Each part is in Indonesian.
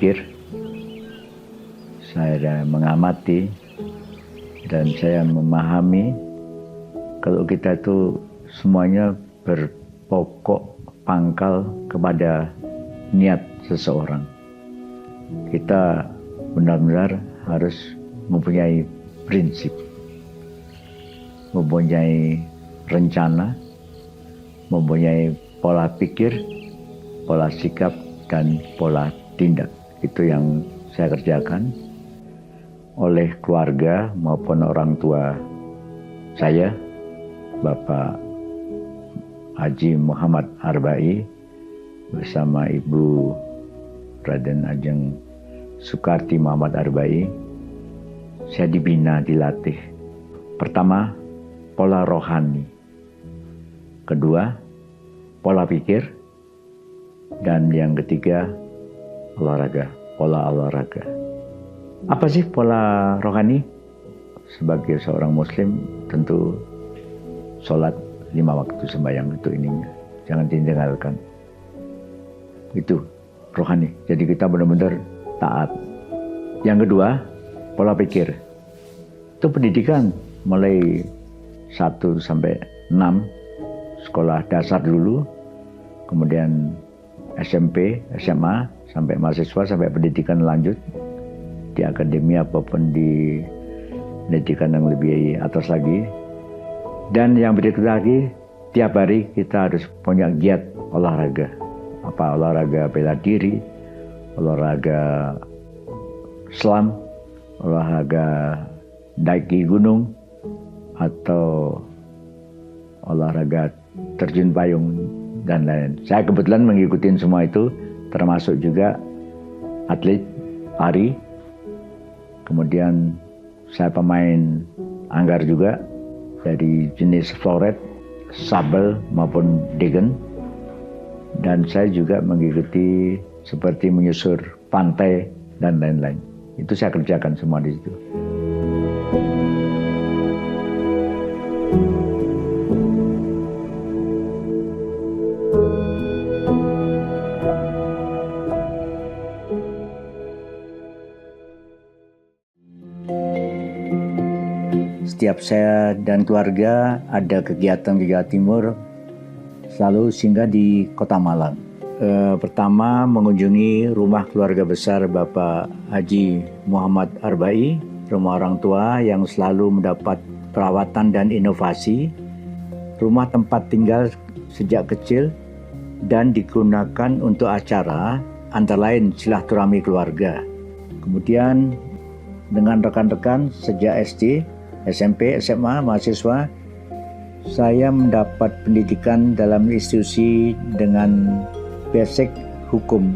pikir, saya mengamati, dan saya memahami kalau kita itu semuanya berpokok pangkal kepada niat seseorang. Kita benar-benar harus mempunyai prinsip, mempunyai rencana, mempunyai pola pikir, pola sikap, dan pola tindak. Itu yang saya kerjakan oleh keluarga maupun orang tua saya, Bapak Haji Muhammad Arbai bersama Ibu Raden Ajeng Sukarti Muhammad Arbai. Saya dibina, dilatih. Pertama, pola rohani. Kedua, pola pikir. Dan yang ketiga, olahraga, pola olahraga. Apa sih pola rohani? Sebagai seorang muslim tentu sholat 5 waktu sembahyang itu ininya. Jangan ditinggalkan. Itu rohani. Jadi kita benar-benar taat. Yang kedua, pola pikir. Itu pendidikan mulai 1 sampai 6 sekolah dasar dulu, kemudian SMP, SMA, sampai mahasiswa, sampai pendidikan lanjut di akademi apapun, di pendidikan yang lebih atas lagi. Dan yang berikut lagi, tiap hari kita harus punya giat olahraga. Apa olahraga bela diri, olahraga selam, olahraga daki gunung, atau olahraga terjun payung, dan lain. Saya kebetulan mengikuti semua itu, termasuk juga atlet lari. Kemudian saya pemain anggar juga, dari jenis floret, sabel maupun degen. Dan saya juga mengikuti seperti menyusur pantai dan lain-lain. Itu saya kerjakan semua di situ. Setiap saya dan keluarga ada kegiatan di Jawa Timur, selalu singgah di Kota Malang. Pertama mengunjungi rumah keluarga besar Bapak Haji Muhammad Arbai, rumah orang tua yang selalu mendapat perawatan dan inovasi, rumah tempat tinggal sejak kecil, dan digunakan untuk acara antara lain silaturahmi keluarga. Kemudian dengan rekan-rekan sejak SD, SMP, SMA, mahasiswa, saya mendapat pendidikan dalam institusi dengan basic hukum.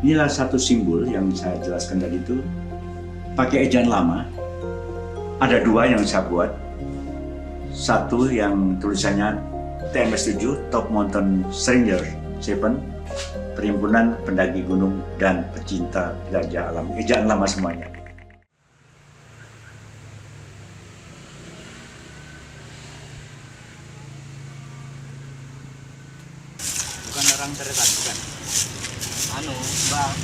Inilah satu simbol yang saya jelaskan tadi itu, pakai ejaan lama. Ada 2 yang saya buat. Satu yang tulisannya TMS7, Top Mountain Stranger 7, Perhimpunan Pendaki Gunung dan Pecinta Gajah Alam. Ejaan lama semuanya. Bukan orang terdekat, bukan. Bang.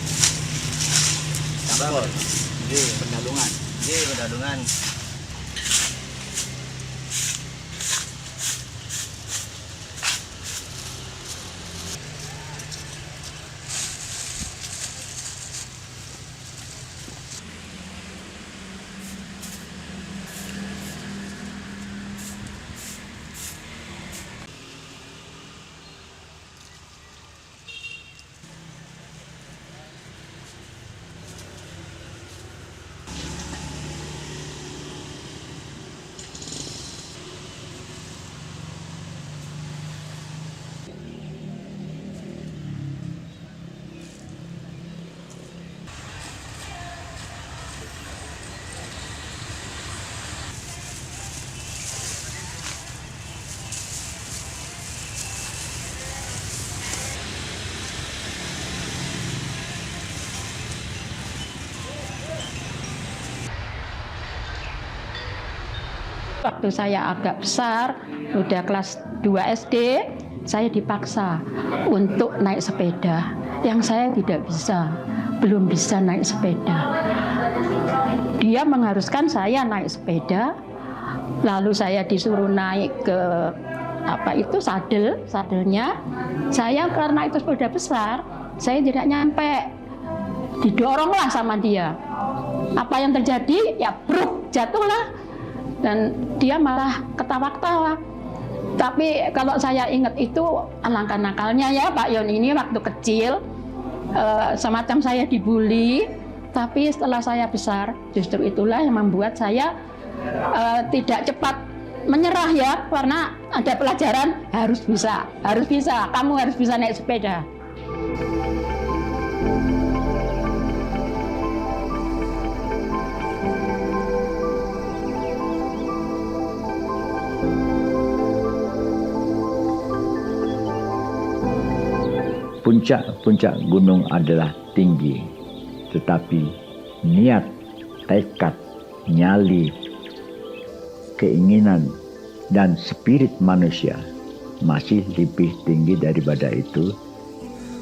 Campur. Di Pedalungan. Di Pedalungan. waktu saya agak besar, udah kelas 2 SD, saya dipaksa untuk naik sepeda. Yang saya tidak bisa, belum bisa naik sepeda. Dia mengharuskan saya naik sepeda, lalu saya disuruh naik ke sadelnya. Saya karena itu sepeda besar, saya tidak nyampe. Didoronglah sama dia. Apa yang terjadi? Ya bruk, jatuhlah. Dan dia malah ketawa-ketawa. Tapi kalau saya ingat itu alangkah nakalnya ya Pak Yon ini waktu kecil, semacam saya dibully. Tapi setelah saya besar, justru itulah yang membuat saya tidak cepat menyerah ya, karena ada pelajaran harus bisa, kamu harus bisa naik sepeda. Puncak gunung adalah tinggi, tetapi niat, tekad, nyali, keinginan, dan spirit manusia masih lebih tinggi daripada itu,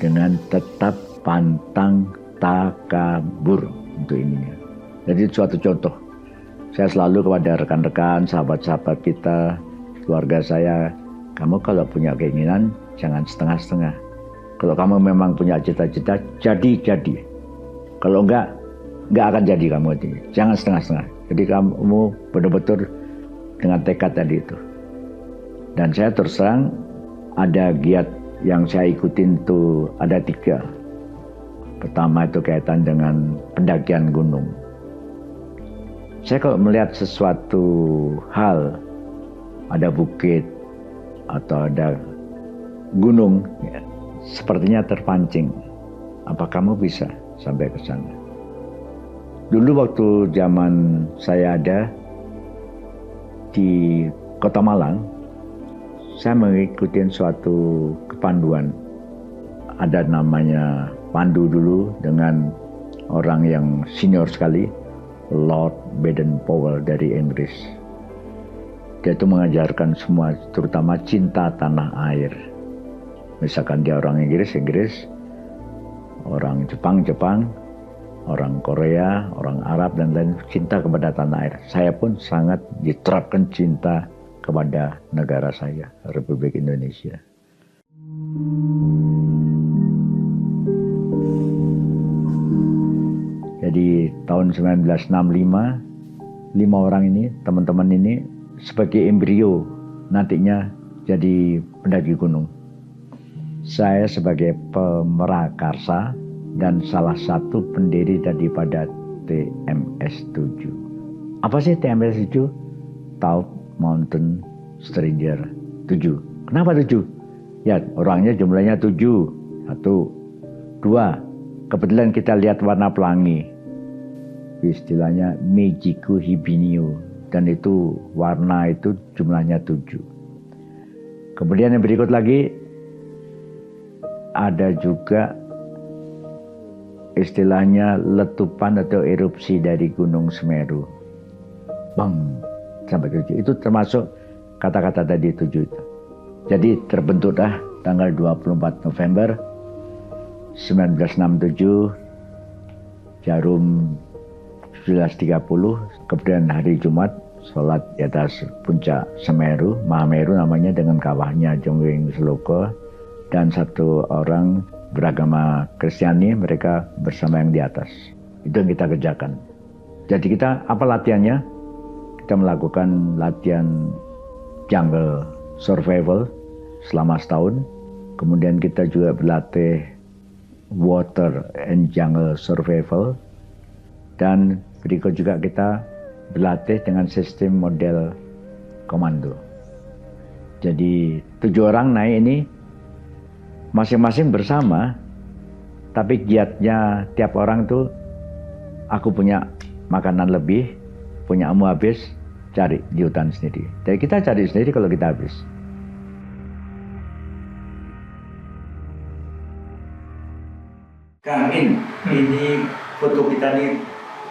dengan tetap pantang takabur untuk ininya. Jadi suatu contoh, saya selalu kepada rekan-rekan, sahabat-sahabat kita, keluarga saya, kamu kalau punya keinginan jangan setengah-setengah. Kalau kamu memang punya cita-cita, jadi. Kalau enggak akan jadi kamu ini. Jangan setengah-setengah. Jadi kamu betul-betul dengan tekad tadi itu. Dan saya terus terang, ada giat yang saya ikutin itu ada 3. Pertama itu kaitan dengan pendakian gunung. Saya kalau melihat sesuatu hal, ada bukit atau ada gunung, ya, sepertinya terpancing. Apa kamu bisa sampai ke sana? Dulu waktu zaman saya ada di Kota Malang, saya mengikuti suatu kepanduan. Ada namanya pandu dulu dengan orang yang senior sekali, Lord Baden-Powell dari Inggris. Dia itu mengajarkan semua, terutama cinta tanah air. Misalkan dia orang Inggris, orang Jepang, orang Korea, orang Arab, dan lain, cinta kepada tanah air. Saya pun sangat diterapkan cinta kepada negara saya, Republik Indonesia. Jadi tahun 1965, 5 orang ini, teman-teman ini, sebagai embrio nantinya jadi pendaki gunung. Saya sebagai pemerakarsa dan salah satu pendiri daripada TMS-7. Apa sih TMS-7? Taut Mountain Stranger 7. Kenapa 7? Ya, orangnya jumlahnya 7. 1. 2. Kebetulan kita lihat warna pelangi. Istilahnya Meijiko Hibinio. Dan itu warna itu jumlahnya 7. Kemudian yang berikut lagi, ada juga istilahnya letupan atau erupsi dari Gunung Semeru. Bang, sampai 7. Itu termasuk kata-kata tadi 7 itu. Jadi terbentuklah tanggal 24 November 1967 Jarum 17.30, kemudian hari Jumat sholat di atas puncak Semeru, Mahameru namanya, dengan kawahnya Jonggring Seloko, dan 1 orang beragama Kristiani, mereka bersama yang di atas. Itu yang kita kerjakan. Jadi kita apa latihannya? Kita melakukan latihan jungle survival selama setahun. Kemudian kita juga berlatih water and jungle survival. Dan berikut juga kita berlatih dengan sistem model komando. Jadi 7 orang naik ini masing-masing bersama, tapi giatnya tiap orang tuh, aku punya makanan lebih, punya amu habis, cari di hutan sendiri. Jadi kita cari sendiri kalau kita habis. Kang Min, ini foto kita nih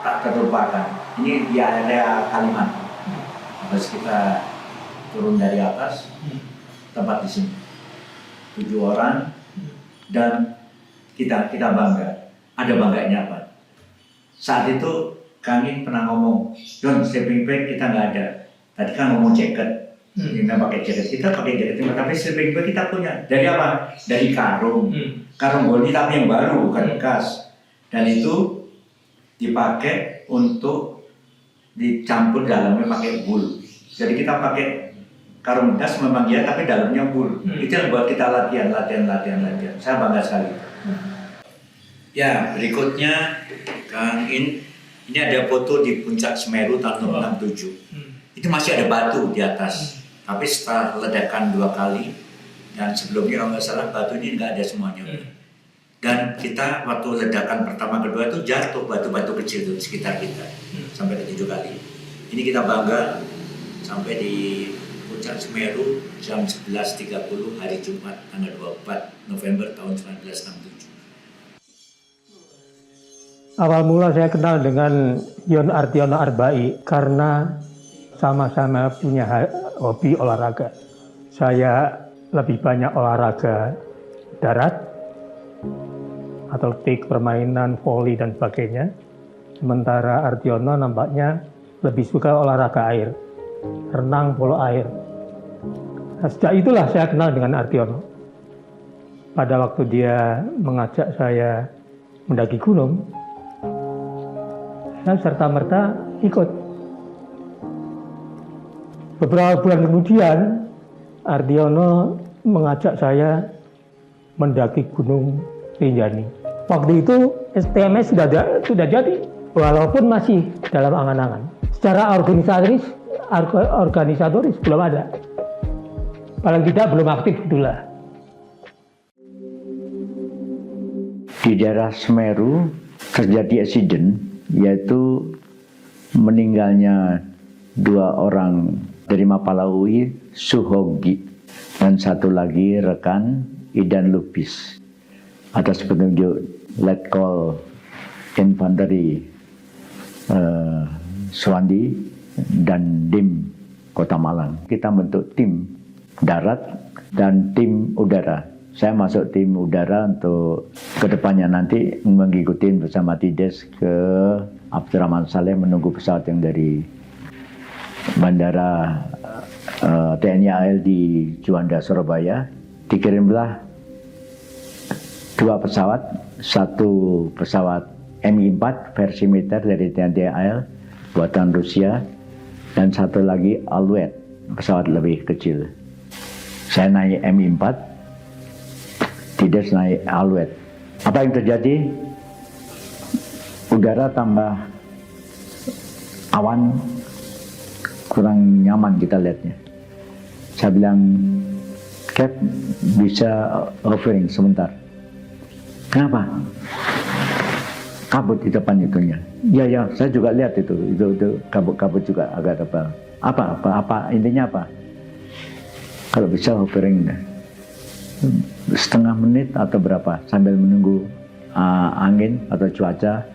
tak terlupakan. Ini di area Kalimantan. Habis kita turun dari atas, tempat di sini 7 orang, dan kita bangga. Ada bangganya apa? Saat itu kami pernah ngomong, Don, sleeping bag kita nggak ada. Tadi kan ngomong jaket, kita pakai jaket, kita pakai jaket, tapi sleeping bag kita punya. Dari apa? Dari karung bodi tapi yang baru, bukan bekas. Dan itu dipakai untuk dicampur dalamnya pakai wool. Jadi kita pakai karung bekas memang ya, tapi dalamnya wool. Itu yang buat kita latihan. Saya bangga sekali. Ya, berikutnya Kang ini ada foto di puncak Semeru tahun 67. Itu masih ada batu di atas. Tapi setelah ledakan 2 kali, dan sebelumnya kalau nggak salah batu ini nggak ada semuanya. Dan kita waktu ledakan pertama kedua itu jatuh batu-batu kecil di sekitar kita. Sampai ke 7 kali. Ini kita bangga sampai di puncak Semeru jam 11.30 hari Jumat tanggal 24 November tahun 1967. Awal mula saya kenal dengan Yon Ardiono Arbai karena sama-sama punya hobi olahraga. Saya lebih banyak olahraga darat, atletik, permainan, voli, dan sebagainya. Sementara Ardiono nampaknya lebih suka olahraga air, renang, polo air. Nah, sejak itulah saya kenal dengan Ardiono. Pada waktu dia mengajak saya mendaki gunung, saya serta-merta ikut. Beberapa bulan kemudian, Ardiono mengajak saya mendaki Gunung Rinjani. Waktu itu STMS sudah jadi, walaupun masih dalam angan-angan. Secara organisatoris belum ada. Paling tidak belum aktif itulah. Di daerah Semeru terjadi insiden, yaitu meninggalnya 2 orang dari Mapala UI, Suhogi, dan 1 lagi rekan Idan Lubis atas petunjuk Letkol Infanteri Suwandi dan Dim Kota Malang. Kita bentuk tim darat dan tim udara. Saya masuk tim udara untuk kedepannya nanti mengikuti bersama Tides ke Abdurrahman Saleh menunggu pesawat yang dari Bandara TNI AL di Juanda, Surabaya. Dikirimlah 2 pesawat, 1 pesawat Mi-4 versi militer dari TNI AL buatan Rusia, dan 1 lagi Alouette, pesawat lebih kecil. Saya naik Mi-4, Tides naik Alouette. Apa yang terjadi? Udara tambah awan, kurang nyaman kita lihatnya. Saya bilang, Cap, bisa hovering sebentar. Kenapa? Kabut di depan itunya. Ya, saya juga lihat itu kabut juga agak tebal. Apa intinya apa? Kalau bisa hovering setengah menit atau berapa sambil menunggu angin atau cuaca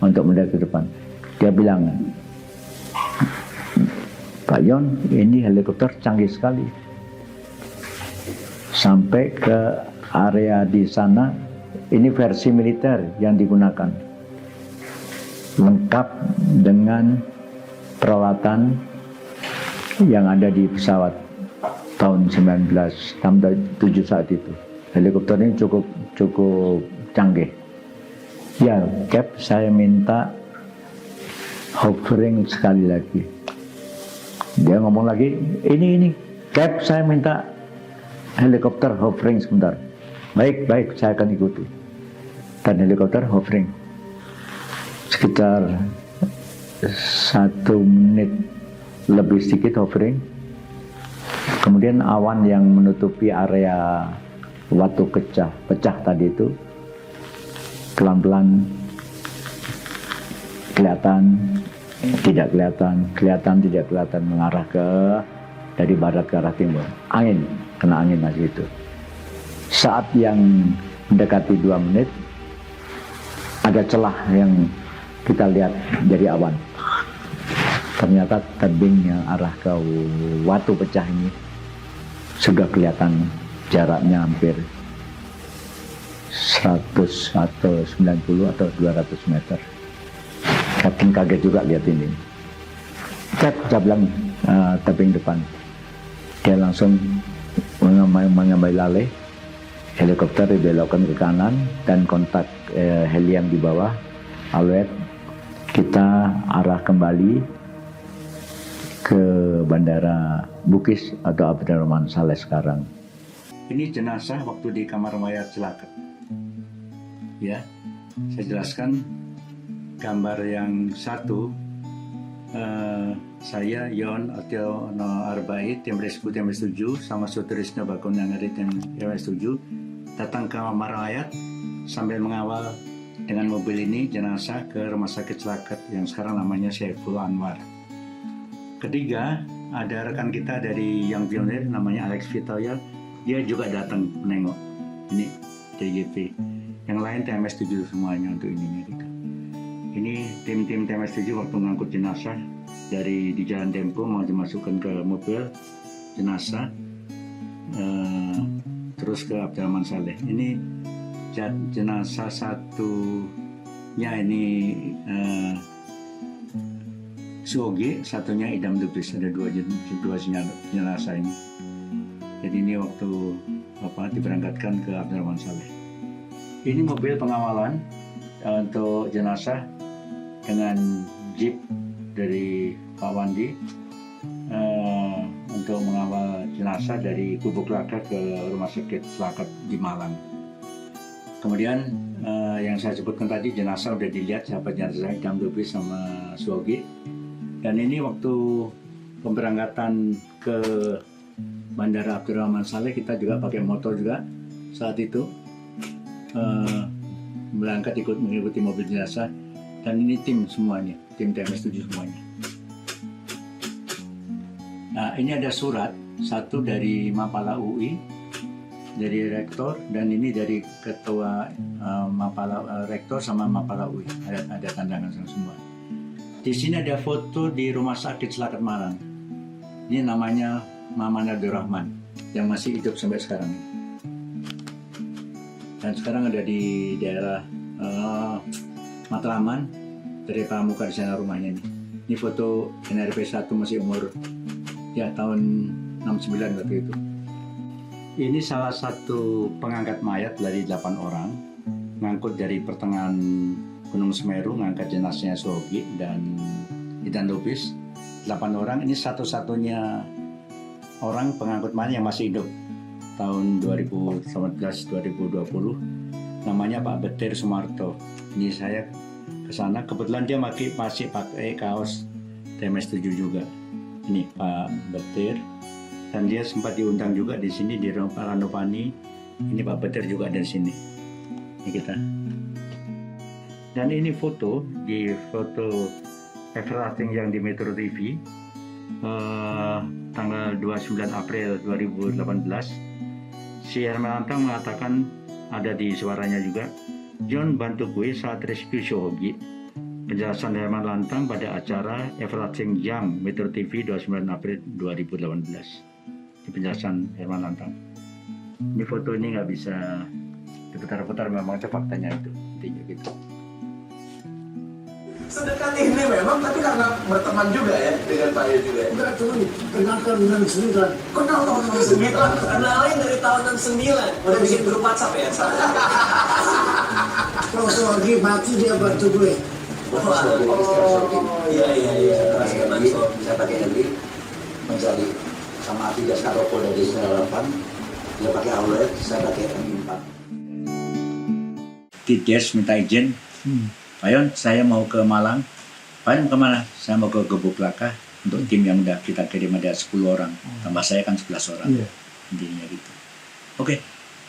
untuk mendaki ke depan. Dia bilang, Pak Yon, ini helikopter canggih sekali. Sampai ke area di sana, ini versi militer yang digunakan, lengkap dengan peralatan yang ada di pesawat tahun 1967 saat itu. Helikopter ini cukup canggih. Ya, Cap, saya minta hovering sekali lagi. Dia ngomong lagi, ini Cap, saya minta helikopter hovering sebentar. Baik, saya akan ikuti. Dan helikopter hovering sekitar 1 menit lebih sedikit hovering. Kemudian awan yang menutupi area Watu pecah tadi itu pelan-pelan kelihatan, tidak kelihatan mengarah ke dari barat ke arah timur. Kena angin lagi itu. Saat yang mendekati 2 menit, ada celah yang kita lihat dari awan. ternyata tebing yang arah ke Watu Pecah ini sudah kelihatan jaraknya hampir 100 atau 90 atau 200 meter. Kapten kaget juga lihat ini. Saya bilang tebing depan. Dia langsung mengambil alih. Helikopter dibelokkan ke kanan dan kontak heli yang di bawah. Alert, kita arah kembali ke Bandara Bukis atau Abdurrahman Saleh sekarang. Ini jenazah waktu di kamar mayat Cilacap. Ya, saya jelaskan gambar yang satu. Saya Yon Ationo Arbai, tim rescue TMS 7 sama Sutrisno Bakun yang dari tim TMS 7 datang ke kamar mayat sambil mengawal dengan mobil ini jenazah ke rumah sakit Cilacap yang sekarang namanya Saiful Anwar. Ketiga, ada rekan kita dari Young Pioneer namanya Alex Vitoya, dia juga datang menengok. Ini TGP. Yang lain TMS 7 semuanya untuk ini. Ini tim-tim TMS 7 waktu mengangkut jenazah dari di Jalan Tempo mau dimasukkan ke mobil jenazah terus ke Abdurrahman Saleh. Ini jenazah satunya ini Suogi, satunya Idam Lubis. Ada dua jenazah ini. Jadi ini waktu diberangkatkan ke Abdurrahman Saleh. Ini mobil pengawalan untuk jenazah dengan jeep dari Pak Wandi untuk mengawal jenazah dari Gubuk Laka ke Rumah Sakit Cilacap di Malang. Kemudian yang saya sebutkan tadi jenazah udah dilihat siapa jenazah Idam Lubis sama Suogi. Dan ini waktu pemberangkatan ke Bandara Abdurrahman Saleh kita juga pakai motor juga saat itu. Berangkat mengikuti mobil jenazah dan ini tim semuanya, tim TMS 7 semuanya. Nah ini ada surat, satu dari Mapala UI, dari rektor, dan ini dari ketua Mapala rektor sama Mapala UI, ada tandangan semua. Di sini ada foto di Rumah Sakit Cilacap Malang. Ini namanya Maman Abdurrahman yang masih hidup sampai sekarang. Dan sekarang ada di daerah Matraman, dari Pramuka di sana rumahnya nih. Ini foto NRP 1 masih umur ya tahun 69 waktu itu. Ini salah satu pengangkat mayat dari 8 orang, ngangkut dari pertengahan Gunung Semeru, ngangkat jenazahnya Suogi dan Idam Lubis. 8 orang, ini satu-satunya orang pengangkut mayat yang masih hidup tahun 2019-2020, namanya Pak Betir Sumarto. Ini saya ke sana, kebetulan dia masih pakai kaos TMS 7 juga. Ini Pak Betir, dan dia sempat diundang juga di sini di Ranupani. Ini Pak Betir juga dari sini. Ini kita. Dan ini foto everlasting yang di Metro TV tanggal 29 April 2018. Si Herman Lantang mengatakan, ada di suaranya juga, John bantu gue saat rescue Suogi. Penjelasan Herman Lantang pada acara Everlasting Young Metro TV 29 April 2018. Ini penjelasan Herman Lantang. Ini foto ini nggak bisa diputar-putar, memang itu faktanya itu. Intinya gitu. Sedekat ini memang, tapi karena berteman juga ya dengan Pak Yo juga ya? Enggak, cuma kenal tahun 69. Kenal tahun 69? Kenalin dari tahun 69? Udah bikin grup WhatsApp ya? Kalau Suogi mati dia bantu gue. Iya. Saya pakai heli mencari sama Atidas Karoko dari 98, dia pakai Aulet, saya pakai M4. Tides minta izin, Pak Yon, saya mau ke Malang. Pak Yon kemana? Saya mau ke Gubuk Laka untuk tim yang udah kita kirim, ada 10 orang, tambah saya kan 11 orang. Intinya gitu. Oke,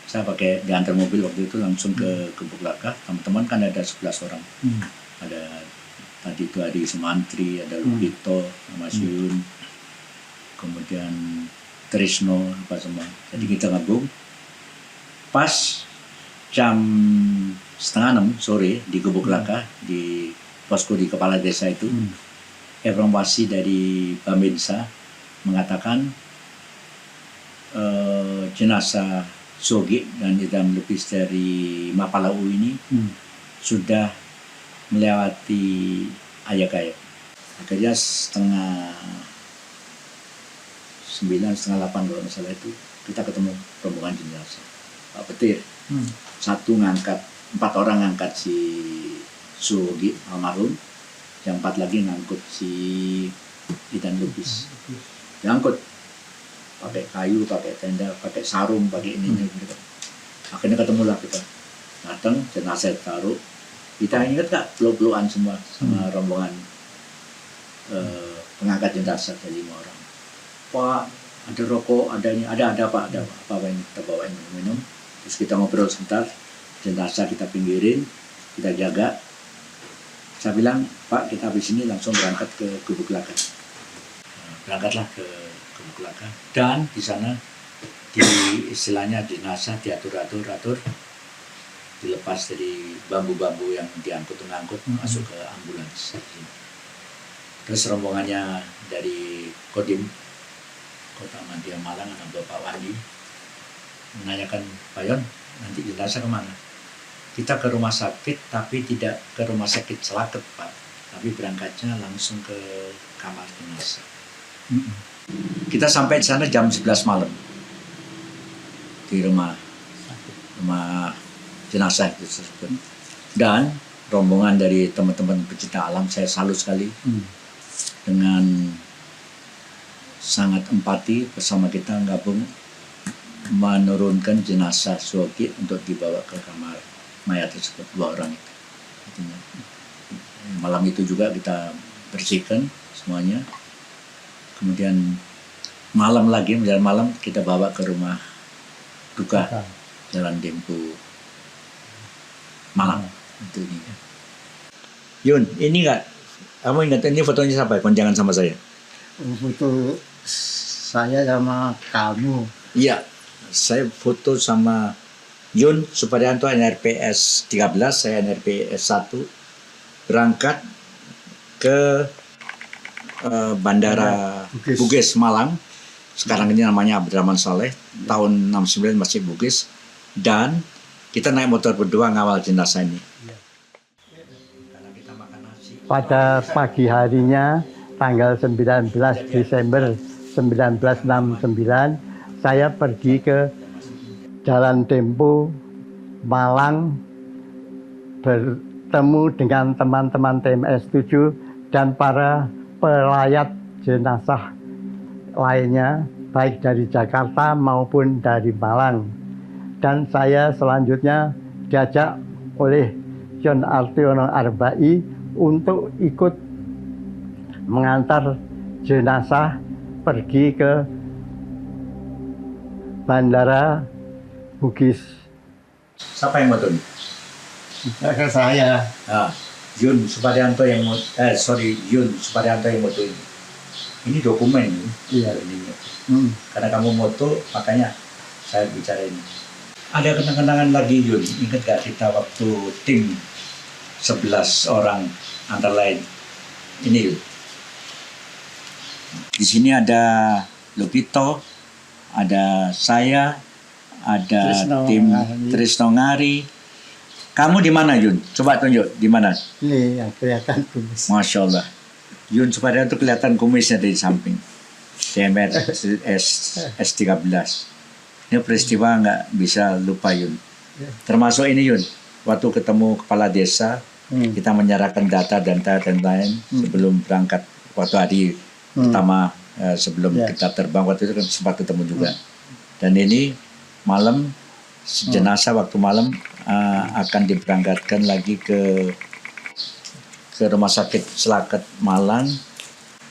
saya pakai diantar mobil waktu itu langsung ke Gubuk Laka. Teman-teman kan ada 11 orang. Ada tadi itu Adi Sumantri, ada Lupito, Mas Yun, kemudian Trisno, apa semua. Jadi kita gabung. Pas jam 5:30 sore di Gubuk Laka, di posko di kepala desa itu, evaluasi dari Bambinsa mengatakan jenazah Sogi dan Idam Lubis dari Mapalau ini sudah melewati ayak-ayak. Akhirnya setengah 9, setengah 8 kalau misalnya itu kita ketemu rombongan jenazah Pak Petir. 4 orang ngangkat si Sogi almarhum, yang 4 lagi ngangkut si Idam Lubis. Diangkut pakai kayu, pakai tenda, pakai sarung, pakai ini gitu. Akhirnya ketemulah kita. Datang, jenazah taruh. Kita ingat gak peluk-pelukan semua sama rombongan pengangkat jenazah dari 5 orang. Pak, ada rokok, ada ini, ada Pak, ada apa ini kita bawain minum. Terus kita ngobrol sebentar, jenazah kita pinggirin, kita jaga. Saya bilang, Pak, kita habis ini langsung berangkat ke Gubuk Laka. Berangkatlah ke Gubuk Laka, dan di sana istilahnya jenazah diatur, dilepas dari bambu-bambu yang diangkut masuk ke ambulans. Terus rombongannya dari Kodim Kota Madya Malang, ada Bapak Wandi, menanyakan, Pak Yon, nanti jenazah kemana? Kita ke rumah sakit, tapi tidak ke rumah sakit Selaket, Pak, tapi berangkatnya langsung ke kamar jenazah. Kita sampai di sana jam 11 malam di rumah jenazah itu tersebut. Dan rombongan dari teman-teman pecinta alam, saya salut sekali dengan sangat empati bersama kita gabung menurunkan jenazah Sogi untuk dibawa ke kamar mayat tersebut, 2 orang itu. Malam itu juga kita bersihkan semuanya. Kemudian menjelang malam kita bawa ke rumah duka Jalan Dempo Malang. Itu ini. Yun, ini enggak? Kamu ingat ini fotonya siapa? Konjangan sama saya. Foto saya sama kamu. Iya, saya foto sama Yun Suparyanto NRPS 13, saya NRPS 1, berangkat ke Bandara Bugis Malang. Sekarang ini namanya Abdurrahman Saleh, tahun 69 masih Bugis, dan kita naik motor berdua ngawal jenazah ini. Pada pagi harinya tanggal 19 Desember 1969 saya pergi ke Jalan Dempo Malang, bertemu dengan teman-teman TMS 7 dan para pelayat jenazah lainnya, baik dari Jakarta maupun dari Malang. Dan saya selanjutnya diajak oleh John Artiono Arbai untuk ikut mengantar jenazah pergi ke Bandara Bugis. Siapa yang motor? Ke saya. Nah, Yun Suparyanto yang moto ini. Ini dokumen ini. Iya. Karena kamu moto, makanya saya bicara ini. Ada kenang-kenangan lagi, Yun. Ingat gak kita waktu tim 11 orang antara lain ini, Yun. Di sini ada Lupito, ada saya, ada tim Trisno Ngari. Kamu di mana, Yun? Coba tunjuk di mana. Ini yang kelihatan kumis. Masya Allah. Yun Suparyanto kelihatan kumisnya dari samping. TMR S13. Ini peristiwa nggak bisa lupa, Yun. Termasuk ini, Yun. Waktu ketemu kepala desa, kita menyerahkan data dan lain sebelum berangkat. Waktu hari pertama sebelum kita terbang, waktu itu kan sempat ketemu juga. Dan ini malam, jenazah waktu malam akan diberangkatkan lagi ke Rumah Sakit Selaket Malang.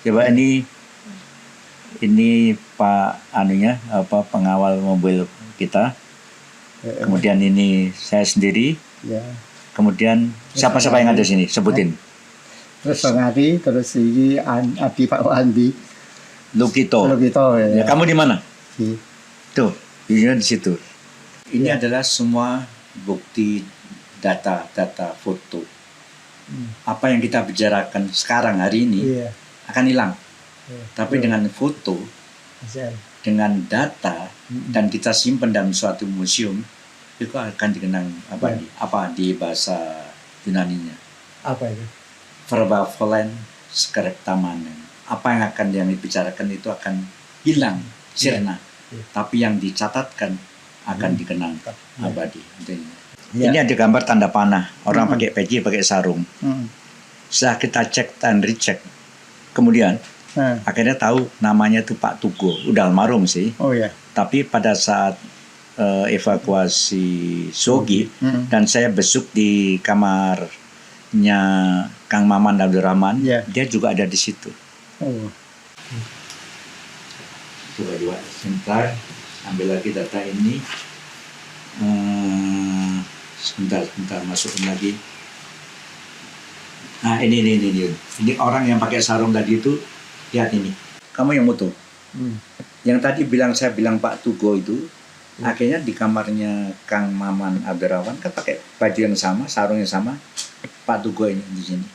Coba ini Pak pengawal mobil kita. Kemudian ini saya sendiri. Kemudian siapa-siapa yang ada di sini? Sebutin. Terus Ngari, terus ini Adi Pak Wandi. Lukito. Ya. Kamu di mana? Tuh, di situ. Ini adalah semua bukti data foto. Apa yang kita bicarakan sekarang hari ini akan hilang. Tapi dengan foto, dengan data, dan kita simpan dalam suatu museum, itu akan dikenang apa di bahasa Yunaninya. Apa itu? Verba volen scriptamanen. Apa yang akan yang dibicarakan itu akan hilang, sirna. Tapi yang dicatatkan akan dikenang abadi. Ini ada gambar tanda panah. Orang pakai peci, pakai sarung. Setelah kita cek dan recheck, kemudian akhirnya tahu namanya itu Pak Tugo. Udah almarhum sih. Oh ya. Tapi pada saat evakuasi Sogi dan saya besuk di kamarnya Kang Maman Abdurrahman, dia juga ada di situ. Oh. Coba sebentar, ambil lagi data ini. Sebentar masukin lagi. Nah ini orang yang pakai sarung tadi itu, lihat ini. Kamu yang foto. Yang tadi saya bilang Pak Tugo itu, akhirnya di kamarnya Kang Maman Abdurrahman kan pakai baju yang sama, sarung yang sama. Pak Tugo ini di sini.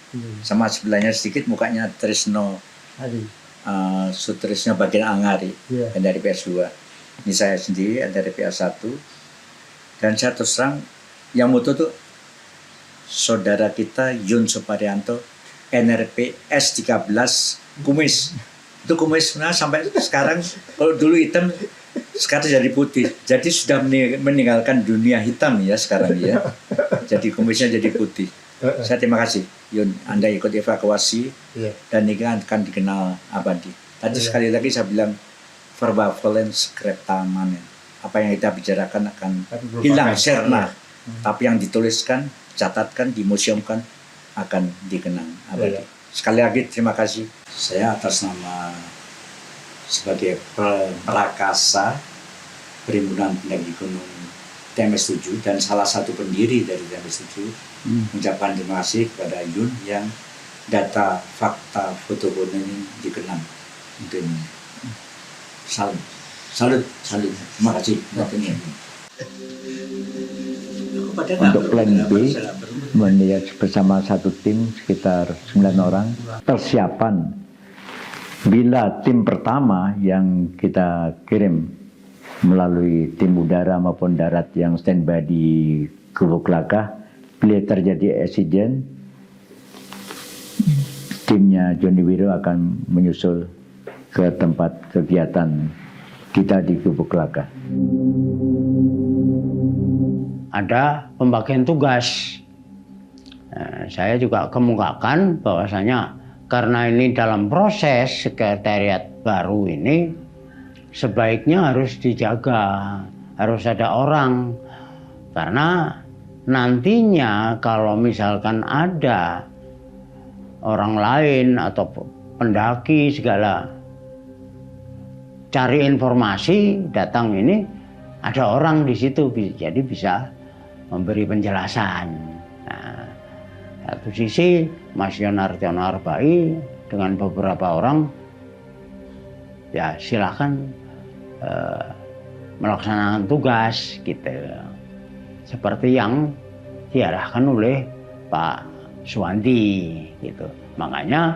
Sama sebelahnya sedikit mukanya Trisno. Sutrisno bagian Angari yang dari PS2. Ini saya sendiri yang dari PS1. Dan saya terus terang yang foto tuh saudara kita Yun Suparyanto, NRP S13 kumis. Itu kumisnya sampai sekarang, kalau dulu hitam sekarang jadi putih. Jadi sudah meninggalkan dunia hitam ya sekarang ya. Jadi kumisnya jadi putih. Saya terima kasih Yun, Anda ikut evakuasi dan ini akan dikenal abadi. Tadi sekali lagi saya bilang verba volen scriptamanen. Apa yang kita bicarakan akan hilang, sirna. Tapi yang dituliskan, catatkan, dimuseumkan akan dikenang abadi. Sekali lagi terima kasih. Saya atas nama sebagai prakasa Perhimpunan Pendaki Gunung TMS7 dan salah satu pendiri dari TMS7 mengucapkan terima kasih kepada Yun yang data fakta foto ini dikenang. Untuk ini. Salut. Terima kasih. Untuk plan B, melihat bersama satu tim sekitar 9 orang, persiapan bila tim pertama yang kita kirim melalui tim udara maupun darat yang standby di Gubuk Laka, bila terjadi insiden, timnya Joni Wiro akan menyusul ke tempat kegiatan kita di Gubuk Laka. Ada pembagian tugas. Saya juga kemukakan bahwasanya karena ini dalam proses sekretariat baru ini, sebaiknya harus dijaga, harus ada orang. Karena nantinya kalau misalkan ada orang lain atau pendaki segala cari informasi, datang ini ada orang di situ, jadi bisa memberi penjelasan. Nah, satu sisi Mas Yonartiono Arbai dengan beberapa orang, ya silakan melaksanakan tugas gitu, seperti yang diarahkan oleh Pak Suwandi gitu. Makanya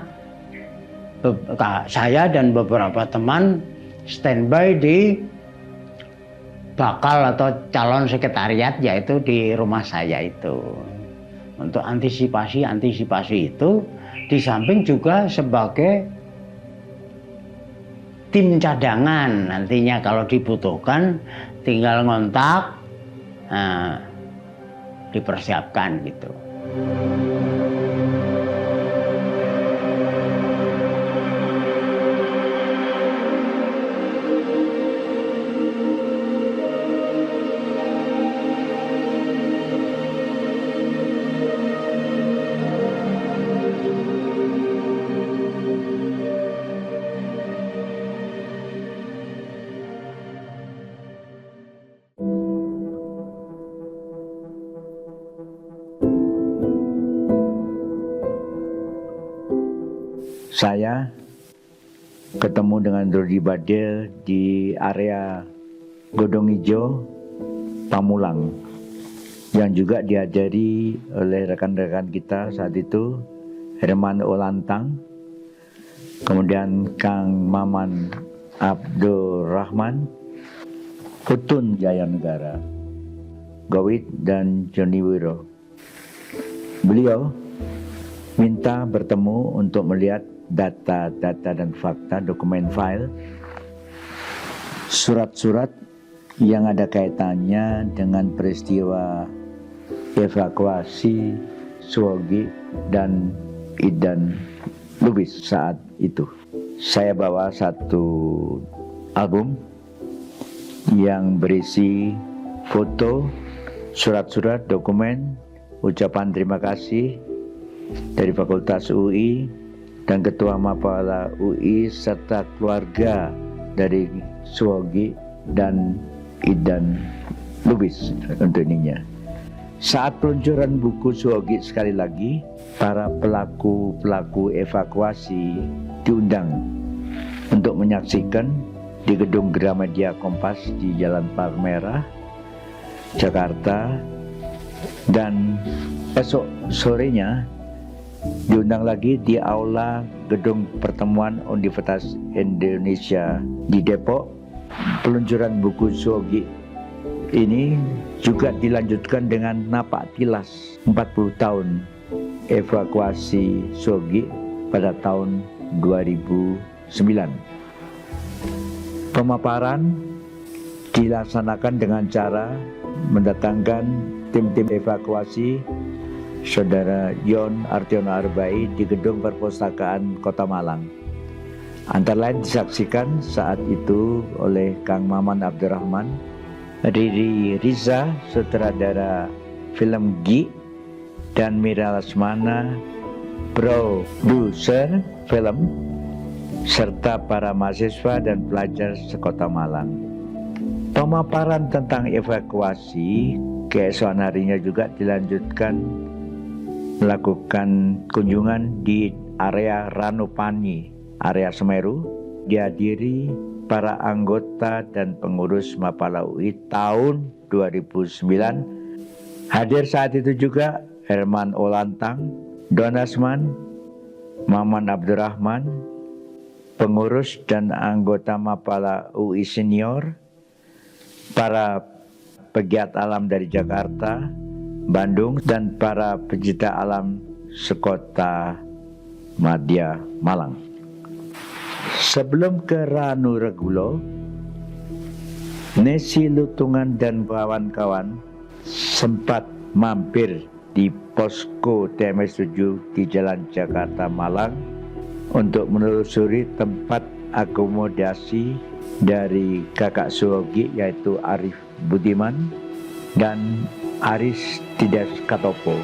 saya dan beberapa teman standby di bakal atau calon sekretariat, yaitu di rumah saya itu. Untuk antisipasi itu, di samping juga sebagai tim cadangan. Nantinya kalau dibutuhkan tinggal ngontak, dipersiapkan gitu. Saya ketemu dengan Dodi Badil di area Godong Ijo, Pamulang, yang juga diajari oleh rekan-rekan kita saat itu, Herman Olantang, kemudian Kang Maman Abdurrahman, Utun Jaya Negara, Gowit dan Joni Wiro. Beliau minta bertemu untuk melihat data-data dan fakta dokumen file, surat-surat yang ada kaitannya dengan peristiwa evakuasi Suwogi dan Idan Lubis saat itu. Saya bawa satu album yang berisi foto, surat-surat, dokumen, ucapan terima kasih dari Fakultas UI dan Ketua Mapala UI serta keluarga dari Suwogi dan Idan Lubis untuk ininya. Saat peluncuran buku Suwogi sekali lagi, para pelaku evakuasi diundang untuk menyaksikan di gedung Gramedia Kompas di Jalan Palmerah, Jakarta, dan esok sorenya diundang lagi di Aula Gedung Pertemuan Universitas Indonesia di Depok. Peluncuran buku Suwogi ini juga dilanjutkan dengan napak tilas 40 tahun evakuasi Suwogi pada tahun 2009. Pemaparan dilaksanakan dengan cara mendatangkan tim-tim evakuasi Saudara Yon Artiono Arbai di Gedung Perpustakaan Kota Malang. Antara lain disaksikan saat itu oleh Kang Maman Abdurrahman, Riri Riza, sutradara film Gi, dan Mira Lesmana, produser film, serta para mahasiswa dan pelajar sekota Malang. Pemaparan tentang evakuasi keesokan harinya juga dilanjutkan melakukan kunjungan di area Ranupani, area Semeru, dihadiri para anggota dan pengurus Mapala UI tahun 2009. Hadir saat itu juga Herman Olantang, Donasman, Maman Abdurrahman, pengurus dan anggota Mapala UI senior, para pegiat alam dari Jakarta, Bandung, dan para pecinta alam sekota Madya Malang. Sebelum ke Ranu Regulo, Nesi Lutungan dan kawan-kawan sempat mampir di posko TMS 7 di Jalan Jakarta Malang untuk menelusuri tempat akomodasi dari kakak Suwogi, yaitu Arif Budiman dan Aris Tidas Katopo.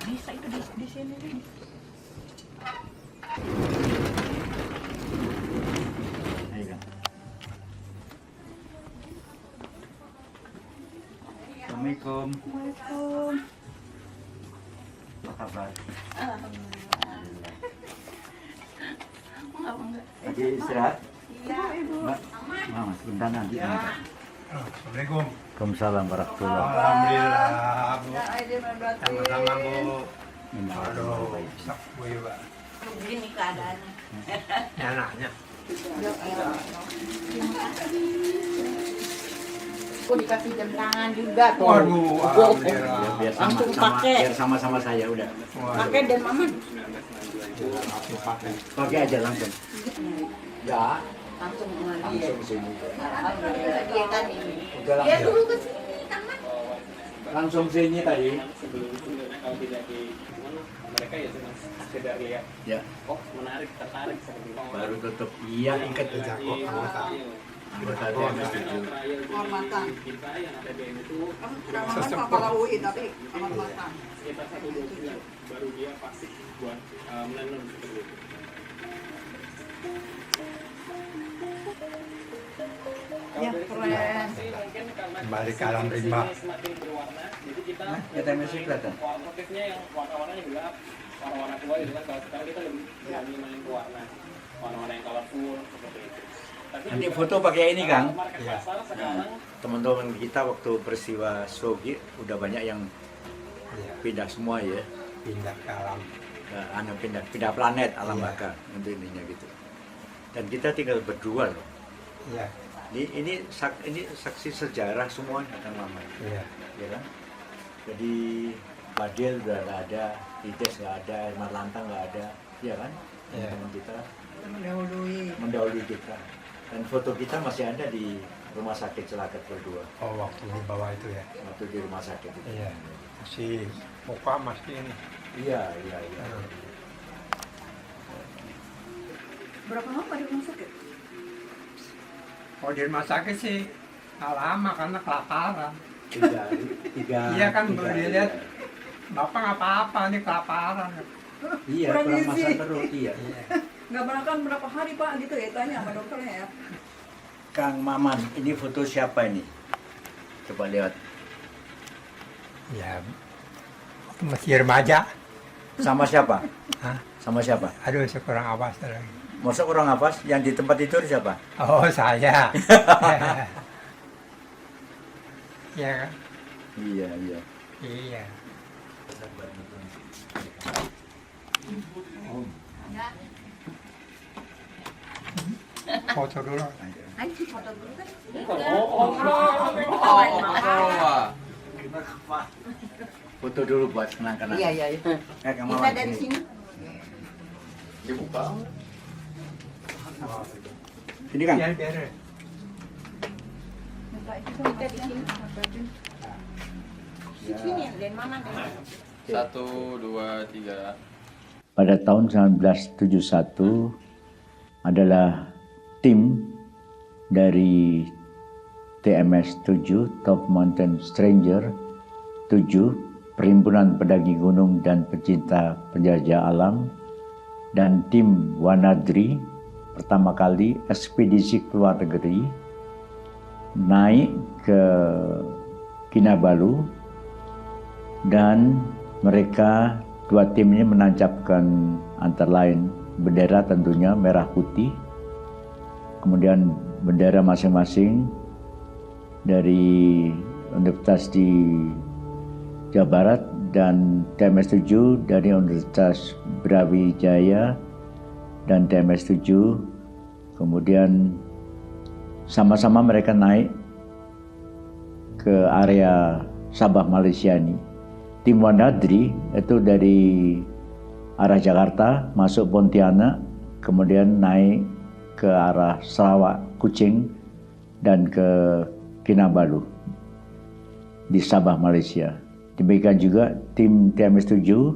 Bisa itu di sini nih. Assalamualaikum. Waalaikumsalam. Apa kabar? Alhamdulillah. Enggak. Lagi istirahat? Iya, Ibu. Mbak, Mama, sebentar nanti. Assalamualaikum. Waalaikumsalam warahmatullahi wabarakatuh. Alhamdulillah, Bu. Sama-sama, Bu. Minal Aduh, baik. sak Bu ya, Pak. Begini keadaannya. Enaknya. Oh, dikasih jam tangan juga tuh. Waduh, alhamdulillah. Biar Langsung pakai. biar sama-sama saya udah. Pakai dan mama. Pakai aja langsung. Ya, Langsung mandi. langsung sini. Alhamdulillah dia tadi. Udah Dia langsung. dulu ke sini taman. Langsung sini tadi. Kalau tidak di mereka ya cuma sekedar lihat. Ya. Oh menarik, tertarik seperti itu. Baru tutup. Iya, ikat aja. Anggota TMS 7. Kehormatan. Kita yang ada di itu Ramadan kepala UI tapi kehormatan. sekitar 1 bulan baru dia pasti buat menenun seperti itu. Ya keren. Kembali ke alam rimba. Semakin berwarna, jadi kita Ya, TMS kelihatan. motifnya yang warna-warnanya gelap, warna-warna tua itu kan. Kalau sekarang kita lebih berani main ke warna-warna yang colorful seperti itu. Tapi Nanti foto pakai ini, Kang. market pasar sekarang Teman-teman kita waktu peristiwa Sogi udah banyak yang Iya, pindah semua ya. pindah ke alam. Pindah planet alam Iya. baka untuk ininya gitu. Dan kita tinggal berdua loh. Iya, Ini saksi sejarah semua Kang Maman. iya. Ya kan? Jadi Badil udah nggak ada, Ides nggak ada, Herman Lantang nggak ada, ya kan? Iya. Teman kita Mendahului. mendahului kita. Dan foto kita masih ada di rumah sakit Celaket berdua. Oh, waktu di bawah itu ya. Waktu di rumah sakit itu. Iya. Masih muka masih ini. Iya. Berapa lama di rumah sakit? Kalau di rumah sakit sih nggak lama karena kelaparan. Tiga. Iya kan, tiga, boleh dilihat. Bapak nggak apa-apa, ini kelaparan. Iya, Kurang kurang gizi. makan perut, iya. Iya. Nggak makan berapa hari Pak gitu ya tanya sama dokternya ya. Kang Maman, ini foto siapa ini? Coba lihat. Ya, masih remaja. Sama siapa? Hah? Sama siapa? Aduh, saya kurang awas lagi. Masa orang apa? Yang di tempat itu siapa? Oh, saya. Iya kan? Iya. Iya. Foto dulu. Ayo foto dulu kan. Foto dulu buat kenang-kenang. Iya. Kang Kita Maman. dari sini. Dibuka. Ini kan? Biar. Kita di sini. Di sini dan mama kan. 1, 2, 3. Pada tahun 1971 adalah tim dari TMS 7, Top Mountain Stranger 7, Perhimpunan Pendaki Gunung dan Pecinta Penjajah Alam, dan tim Wanadri pertama kali ekspedisi ke luar negeri naik ke Kinabalu, dan mereka dua tim ini menancapkan antara lain bendera tentunya merah putih, kemudian bendera masing-masing dari Universitas di Jawa Barat dan TMS 7 dari Universitas Brawijaya dan TMS 7. Kemudian sama-sama mereka naik ke area Sabah Malaysia ini. Tim Wanadri itu dari arah Jakarta masuk Pontianak, kemudian naik ke arah Sarawak, Kuching, dan ke Kinabalu di Sabah Malaysia. Demikian juga tim TMS 7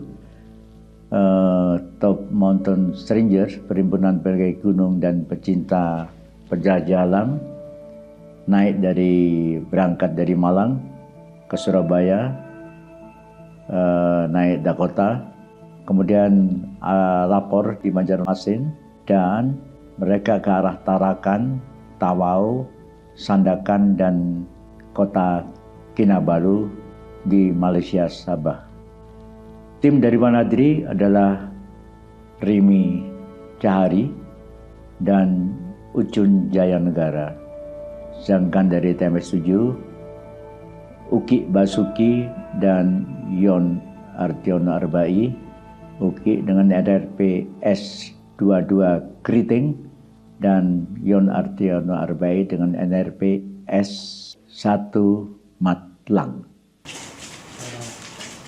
Top Mountain Strangers, Perhimpunan Pendaki Gunung dan Pecinta Penjajah Alam, berangkat dari Malang ke Surabaya, naik Dakota, kemudian lapor di Banjarmasin, dan mereka ke arah Tarakan, Tawau, Sandakan, dan kota Kinabalu di Malaysia, Sabah. Tim dari Wanadri adalah Rimi Cahari dan Ucun Jayanegara. Sedangkan dari TMS 7, Uki Basuki dan Yon Artiono Arbai, Uki dengan NRP S22 Kriting, dan Yon Artiono Arbai dengan NRP Malang.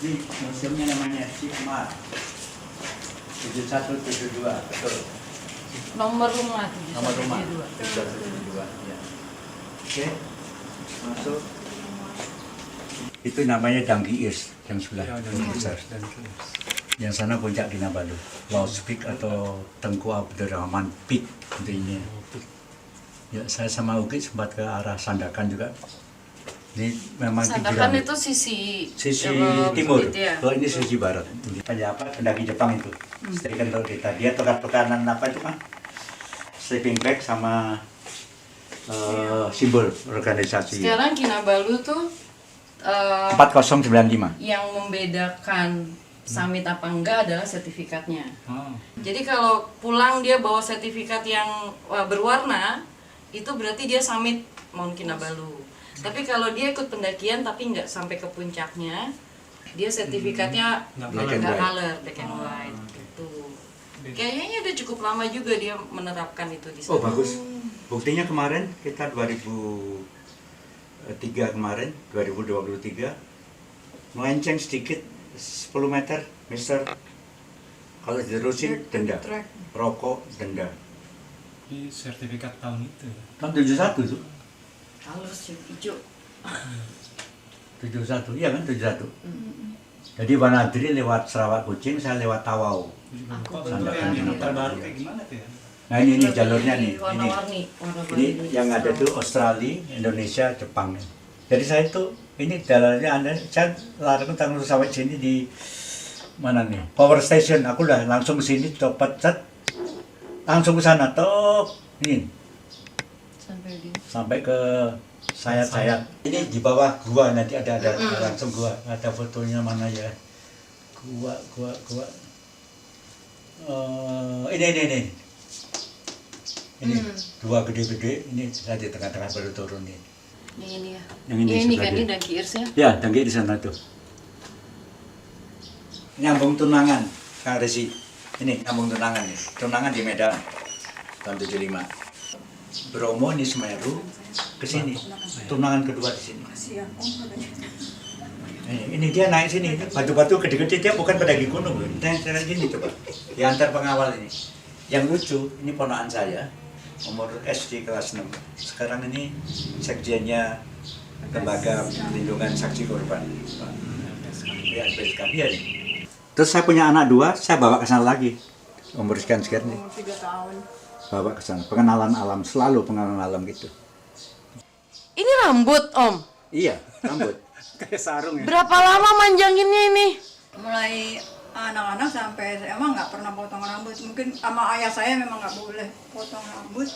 Ini museumnya namanya Sigmar 7172, betul. Nomor rumah. Nomor rumah 7172. Ya. Oke, masuk. Itu namanya Danggiis yang sebelah besar. Yang sana puncak Kinabalu, Laos Peak atau Tengku Abdurrahman Peak intinya. Ya, saya sama Uki sempat ke arah Sandakan juga. Ini memang Sandakan itu sisi timur. ya? Oh, ini sisi barat. Kayak apa? Pendaki Jepang itu. Sedangkan kalau kita dia tukar-tukaran apa itu kan? Sleeping bag sama simbol organisasi. Sekarang Kinabalu tuh 4095. yang membedakan summit apa enggak adalah sertifikatnya. Jadi kalau pulang dia bawa sertifikat yang berwarna, itu berarti dia summit Mount Kinabalu. Tapi kalau dia ikut pendakian tapi nggak sampai ke puncaknya, dia sertifikatnya nggak color, black and white gitu. Kayaknya udah cukup lama juga dia menerapkan itu di sana. Oh bagus. Buktinya kemarin kita 2003 kemarin, 2023 melenceng sedikit 10 meter, Mister. Kalau diterusin denda, rokok denda. Ini sertifikat tahun itu. Tahun 71 tuh. Halus hijau. 71, iya kan 71. Jadi Wanadri lewat Sarawak Kucing, saya lewat Tawau. Sandakan Terbaru kayak gimana tuh ya? Nah ini jalurnya nih. Warna-warni. Ini yang ada tuh Australia, Indonesia, Jepang. Jadi saya tuh ini jalannya saya lari tanggung sampai sini di mana nih? Power station. Aku udah langsung ke sini coba set. Langsung ke sana top. Ini. Sampai ke sayap-sayap. Ini di bawah gua nanti ada langsung gua. Ada fotonya mana ya? Gua. Ini. Ini dua gede-gede. Ini saya di tengah-tengah baru turun nih. Ini ya. Yang ini kan ini Danggiirsnya. Ya, Danggi di sana tuh. Nyambung Tunangan, Kang Resi. Ini nyambung Tunangan nih. Tunangan di Medan tahun 75. Bromo ini Semeru ke sini. Tunangan kedua di sini. Ini dia naik sini. Batu-batu gede-gede dia bukan pendaki gunung. Dia naik gini coba. Diantar pengawal ini. Yang lucu, ini ponakan saya. Umur SD kelas 6. Sekarang ini sekjennya Lembaga Perlindungan Saksi Korban. Ya, sekalian. Terus saya punya anak 2, saya bawa ke sana lagi. Umur sekian nih. 3 tahun. Bawa ke sana. Pengenalan alam, selalu pengenalan alam gitu. Ini rambut, Om. Iya, rambut. Kayak sarung ya. Berapa lama manjanginnya ini? Mulai anak-anak sampai emang nggak pernah potong rambut. Mungkin sama ayah saya memang nggak boleh potong rambut.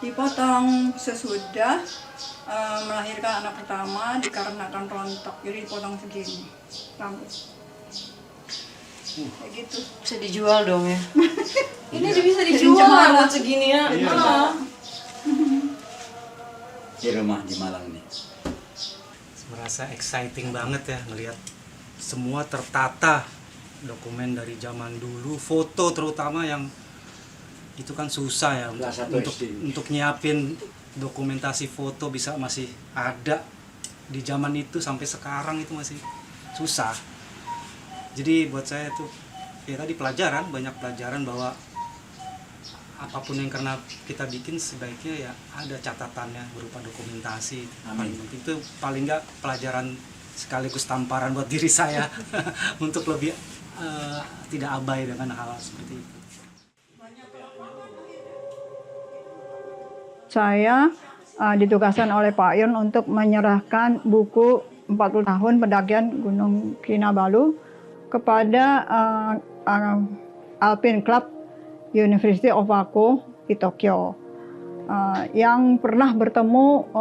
Dipotong sesudah melahirkan anak pertama dikarenakan rontok, jadi dipotong segini rambut. Kayak gitu. Bisa dijual dong ya? Ini bisa dijual rambut segini ya? Di rumah di Malang nih. Merasa exciting banget ya ngelihat semua tertata, dokumen dari zaman dulu, foto terutama yang itu kan susah ya untuk nyiapin dokumentasi foto bisa masih ada di zaman itu sampai sekarang itu masih susah. Jadi buat saya itu ya tadi pelajaran, banyak pelajaran bahwa apapun yang karena kita bikin sebaiknya ya ada catatannya berupa dokumentasi. Itu paling nggak pelajaran sekaligus tamparan buat diri saya untuk lebih tidak abai dengan hal seperti itu. Saya ditugaskan oleh Pak Yun untuk menyerahkan buku 40 tahun pendakian Gunung Kinabalu kepada Alpine Club University of Wako di Tokyo, yang pernah bertemu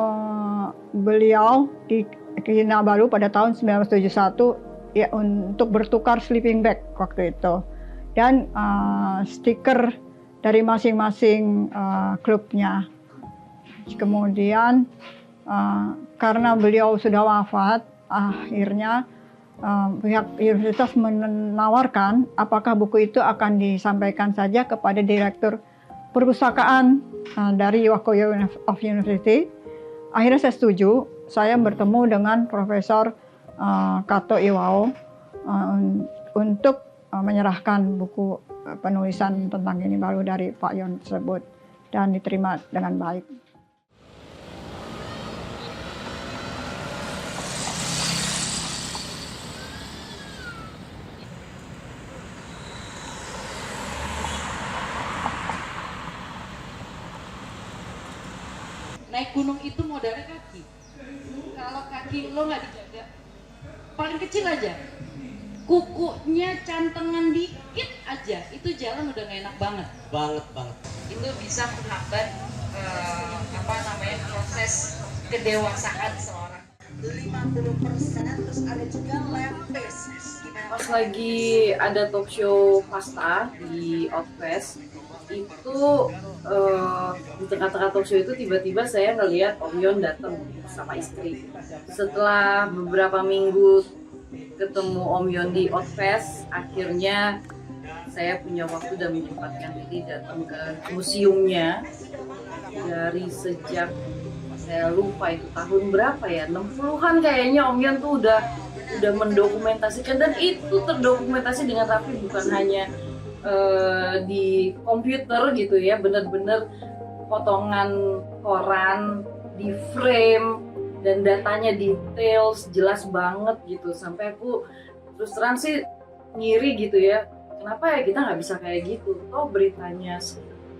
beliau di Kinabalu pada tahun 1971 ya, untuk bertukar sleeping bag waktu itu, dan stiker dari masing-masing klubnya. Kemudian karena beliau sudah wafat, akhirnya pihak universitas menawarkan apakah buku itu akan disampaikan saja kepada direktur perpustakaan dari Wako University. Akhirnya saya setuju, saya bertemu dengan Profesor Kato Iwao untuk menyerahkan buku penulisan tentang ini baru dari Pak Yon tersebut, dan diterima dengan baik. Naik gunung itu modalnya kaki. Kalau kaki lo nggak dijaga, paling kecil aja, kukunya cantengan dikit aja, itu jalan udah nggak enak banget. Banget. Itu bisa menghambat proses kedewasaan seorang. 50%, terus ada juga lepis. Pas lagi ada talk show pasta di Outfest, itu di tengah-tengah talk show itu tiba-tiba saya ngelihat Om Yon datang sama istri. Setelah beberapa minggu ketemu Om Yon di Outfest, akhirnya saya punya waktu dan menyempatkan diri datang ke museumnya. Dari sejak saya lupa itu tahun berapa ya, 60-an kayaknya Om Yon tuh udah mendokumentasikan, dan itu terdokumentasi dengan rapi, bukan hanya di komputer gitu ya, bener-bener potongan koran di frame dan datanya details jelas banget gitu, sampai aku terus terang sih ngiri gitu ya, kenapa ya kita nggak bisa kayak gitu. Toh beritanya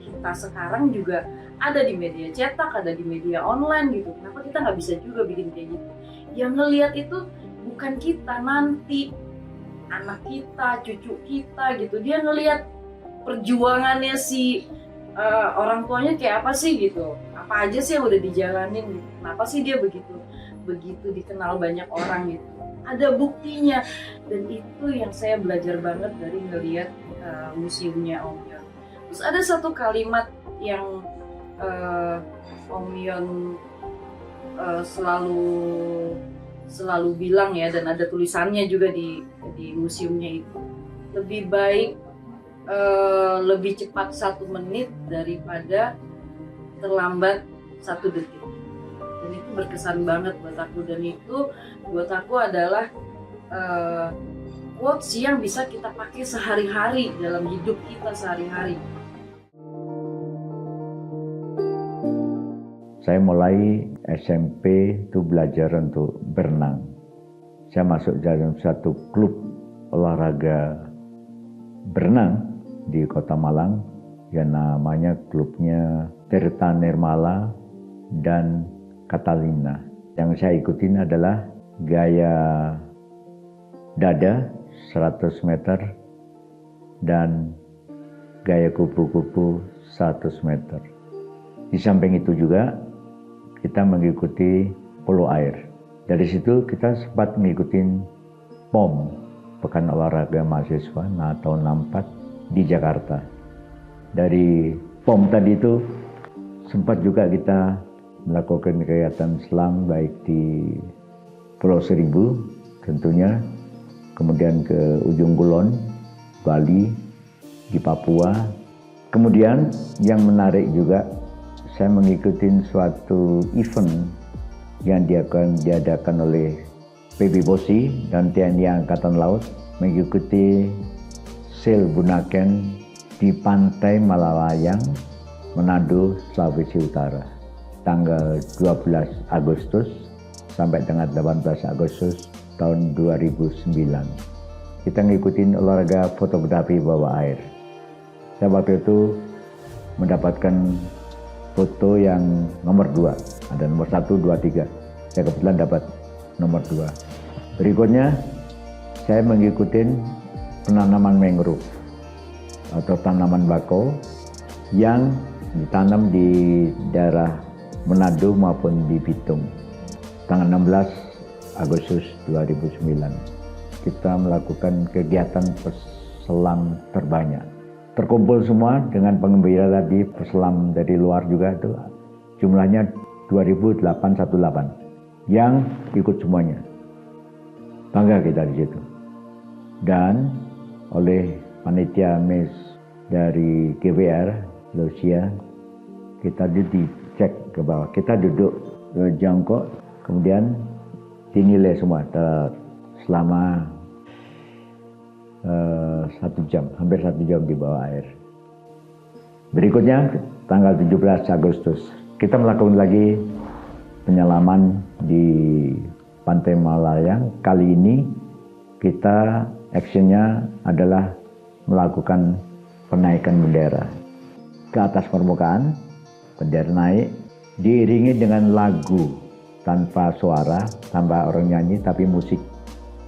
kita sekarang juga ada di media cetak, ada di media online gitu, kenapa kita nggak bisa juga bikin kayak gitu. Yang ngelihat itu bukan kita, nanti anak kita, cucu kita gitu, dia ngelihat perjuangannya si orang tuanya kayak apa sih gitu, apa aja sih yang udah dijalanin gitu. Kenapa sih dia begitu dikenal banyak orang gitu, ada buktinya. Dan itu yang saya belajar banget dari ngelihat museumnya Om Yon. Terus ada satu kalimat yang Om Yon selalu bilang ya, dan ada tulisannya juga di museumnya itu, lebih baik lebih cepat 1 menit daripada terlambat 1 detik. Dan itu berkesan banget buat aku, dan itu buat aku adalah quotes yang bisa kita pakai sehari-hari dalam hidup kita sehari-hari. Saya mulai SMP itu belajar untuk berenang. Saya masuk dalam satu klub olahraga berenang di Kota Malang, yang namanya klubnya Tirta Nirmala dan Catalina. Yang saya ikutin adalah gaya dada 100 meter dan gaya kupu-kupu 100 meter. Di samping itu juga kita mengikuti polo air. Dari situ kita sempat mengikuti POM, Pekan Olahraga Mahasiswa tahun 64 di Jakarta. Dari POM tadi itu sempat juga kita melakukan kegiatan selam baik di Pulau Seribu tentunya, kemudian ke Ujung Kulon, Bali, di Papua. Kemudian yang menarik juga, saya mengikuti suatu event yang diadakan oleh PB Bosi dan TNI Angkatan Laut, mengikuti Sail Bunaken di Pantai Malalayang, Manado, Sulawesi Utara, tanggal 12 Agustus sampai dengan 18 Agustus tahun 2009. Kita ngikutin olahraga fotografi bawah air. Saya waktu itu mendapatkan foto yang nomor 2, ada nomor 1, 2, 3. Saya kebetulan dapat nomor 2. Berikutnya saya mengikuti penanaman mangrove atau tanaman bakau yang ditanam di daerah Manado maupun di Bitung. Tanggal 16 Agustus 2009 kita melakukan kegiatan peselam terbanyak. Terkumpul semua dengan pengembira tadi, peselam dari luar juga itu jumlahnya 2.818 yang ikut semuanya. Bangga kita di situ. Dan oleh panitia MES dari GWR Lucia, kita dicek ke bawah. Kita duduk jongkok Kemudian dinilai semua selama 1 jam, hampir 1 jam di bawah air. Berikutnya tanggal 17 Agustus kita melakukan lagi penyelaman di Pantai Malayang. Kali ini kita actionnya adalah melakukan penaikan bendera ke atas permukaan. Bendera naik diiringi dengan lagu tanpa suara, tanpa orang nyanyi, tapi musik.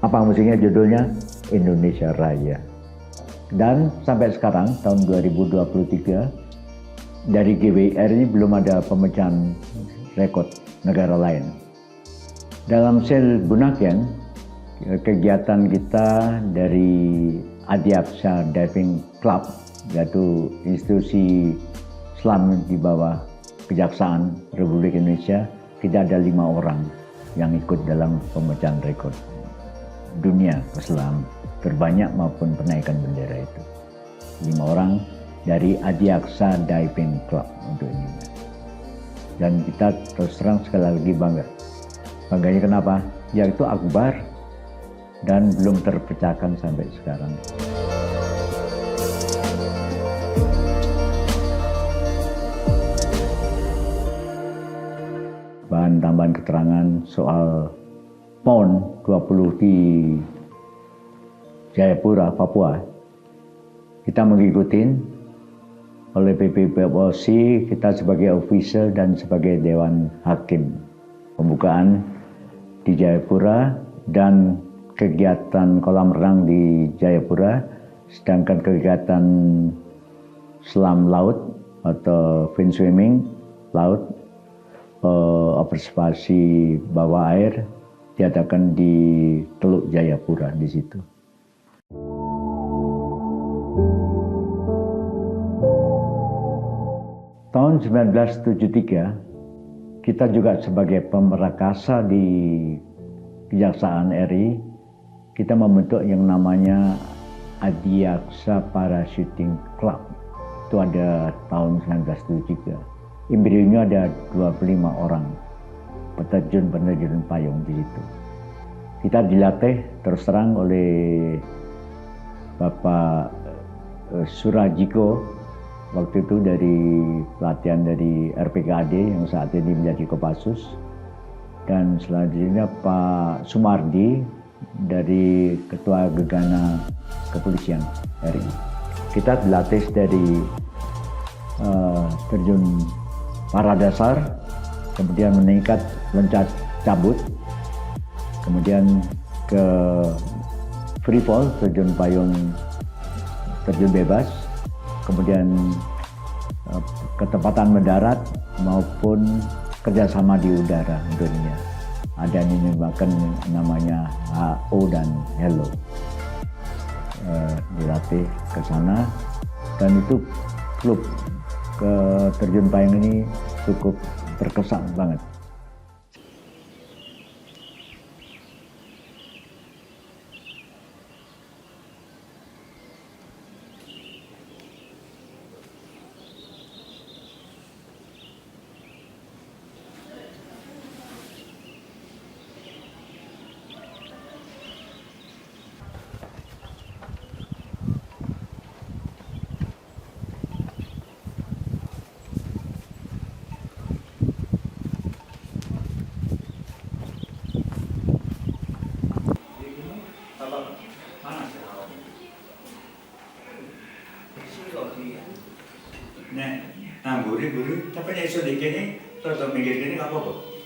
Apa musiknya? Judulnya Indonesia Raya. Dan sampai sekarang tahun 2023 dari GWR ini belum ada pemecahan rekor negara lain. Dalam sel Bunaken, kegiatan kita dari Adiaksa Diving Club, yaitu institusi selam di bawah Kejaksaan Republik Indonesia, kita ada 5 orang yang ikut dalam pemecahan rekor dunia peselam terbanyak maupun penaikan bendera itu. 5 orang dari Adiaksa Diving Club untuk ini. Dan kita terus terang sekali lagi bangga. Bangganya kenapa? Ya itu akbar dan belum terpecahkan sampai sekarang. Bahan tambahan keterangan soal PON 20 di Jayapura, Papua. Kita mengikuti oleh PPPOC, kita sebagai official dan sebagai Dewan Hakim. Pembukaan di Jayapura dan kegiatan kolam renang di Jayapura, sedangkan kegiatan selam laut atau fin swimming laut, observasi bawah air diadakan di Teluk Jayapura di situ. Tahun 1973 kita juga sebagai pemerakasa di Kejaksaan RI, kita membentuk yang namanya Adiaksa Parachuting Club. Itu ada tahun 1973. Imbrionya ada 25 orang peterjun payung di situ. Kita dilatih terus terang oleh Bapak Surajiko, waktu itu dari pelatihan dari RPKAD yang saat ini menjadi Kopassus, dan selanjutnya Pak Sumardi dari Ketua Gegana Kepolisian RI. Kita dilatih dari terjun para dasar, kemudian meningkat loncat cabut, kemudian ke free fall, terjun payung, terjun bebas, kemudian ketepatan mendarat maupun kerjasama di udara tentunya. Ada yang dinamakan namanya HO dan Hello. Dilatih ke sana, dan itu klub ke terjun payung ini cukup berkesan banget. Nah, guru, tapi yang iso dikene, terus mikir gini nggak apa-apa.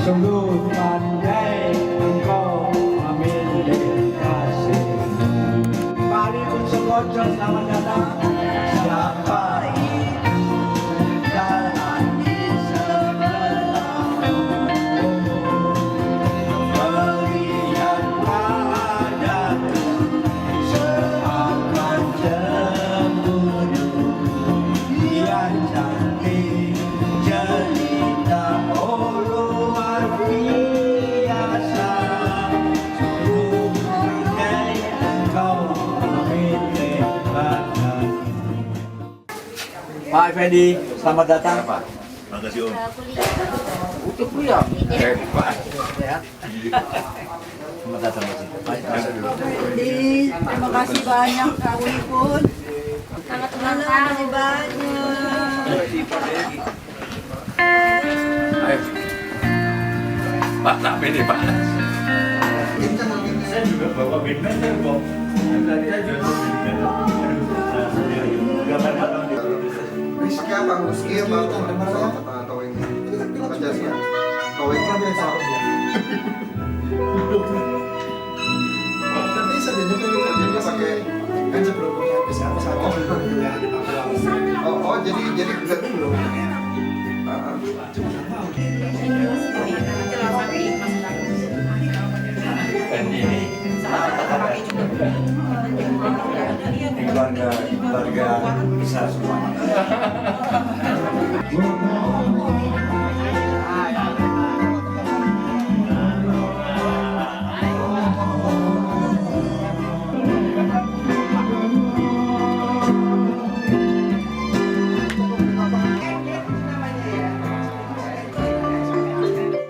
Sungguh pandai engkau memilih kasihmu. Mari Unsukoco, selamat datang. Siapa itu jalan di sebelahmu? Berikanlah padaku seakan cemburu yang cantik cerita luar biasa. Sungguh pandai engkau memilih padaku. Pak Effendi, selamat datang. Pak. Makasih Om. Untuk kuliah. Sehat. Selamat datang Mas. Terima kasih banyak Kak Wipun. Sangat Terima kasih banyak. Pak, tak pede Pak. Saya juga bawa bintangnya kok. Tadi saya juga bawa bintangnya. Rizka, Bang Rizky, Bang Towing. Pancasila. Towing kan biasa. Tapi sebenarnya kerjanya pakai kan sebelum oh jadi enggak dulu. Keluarga besar semuanya.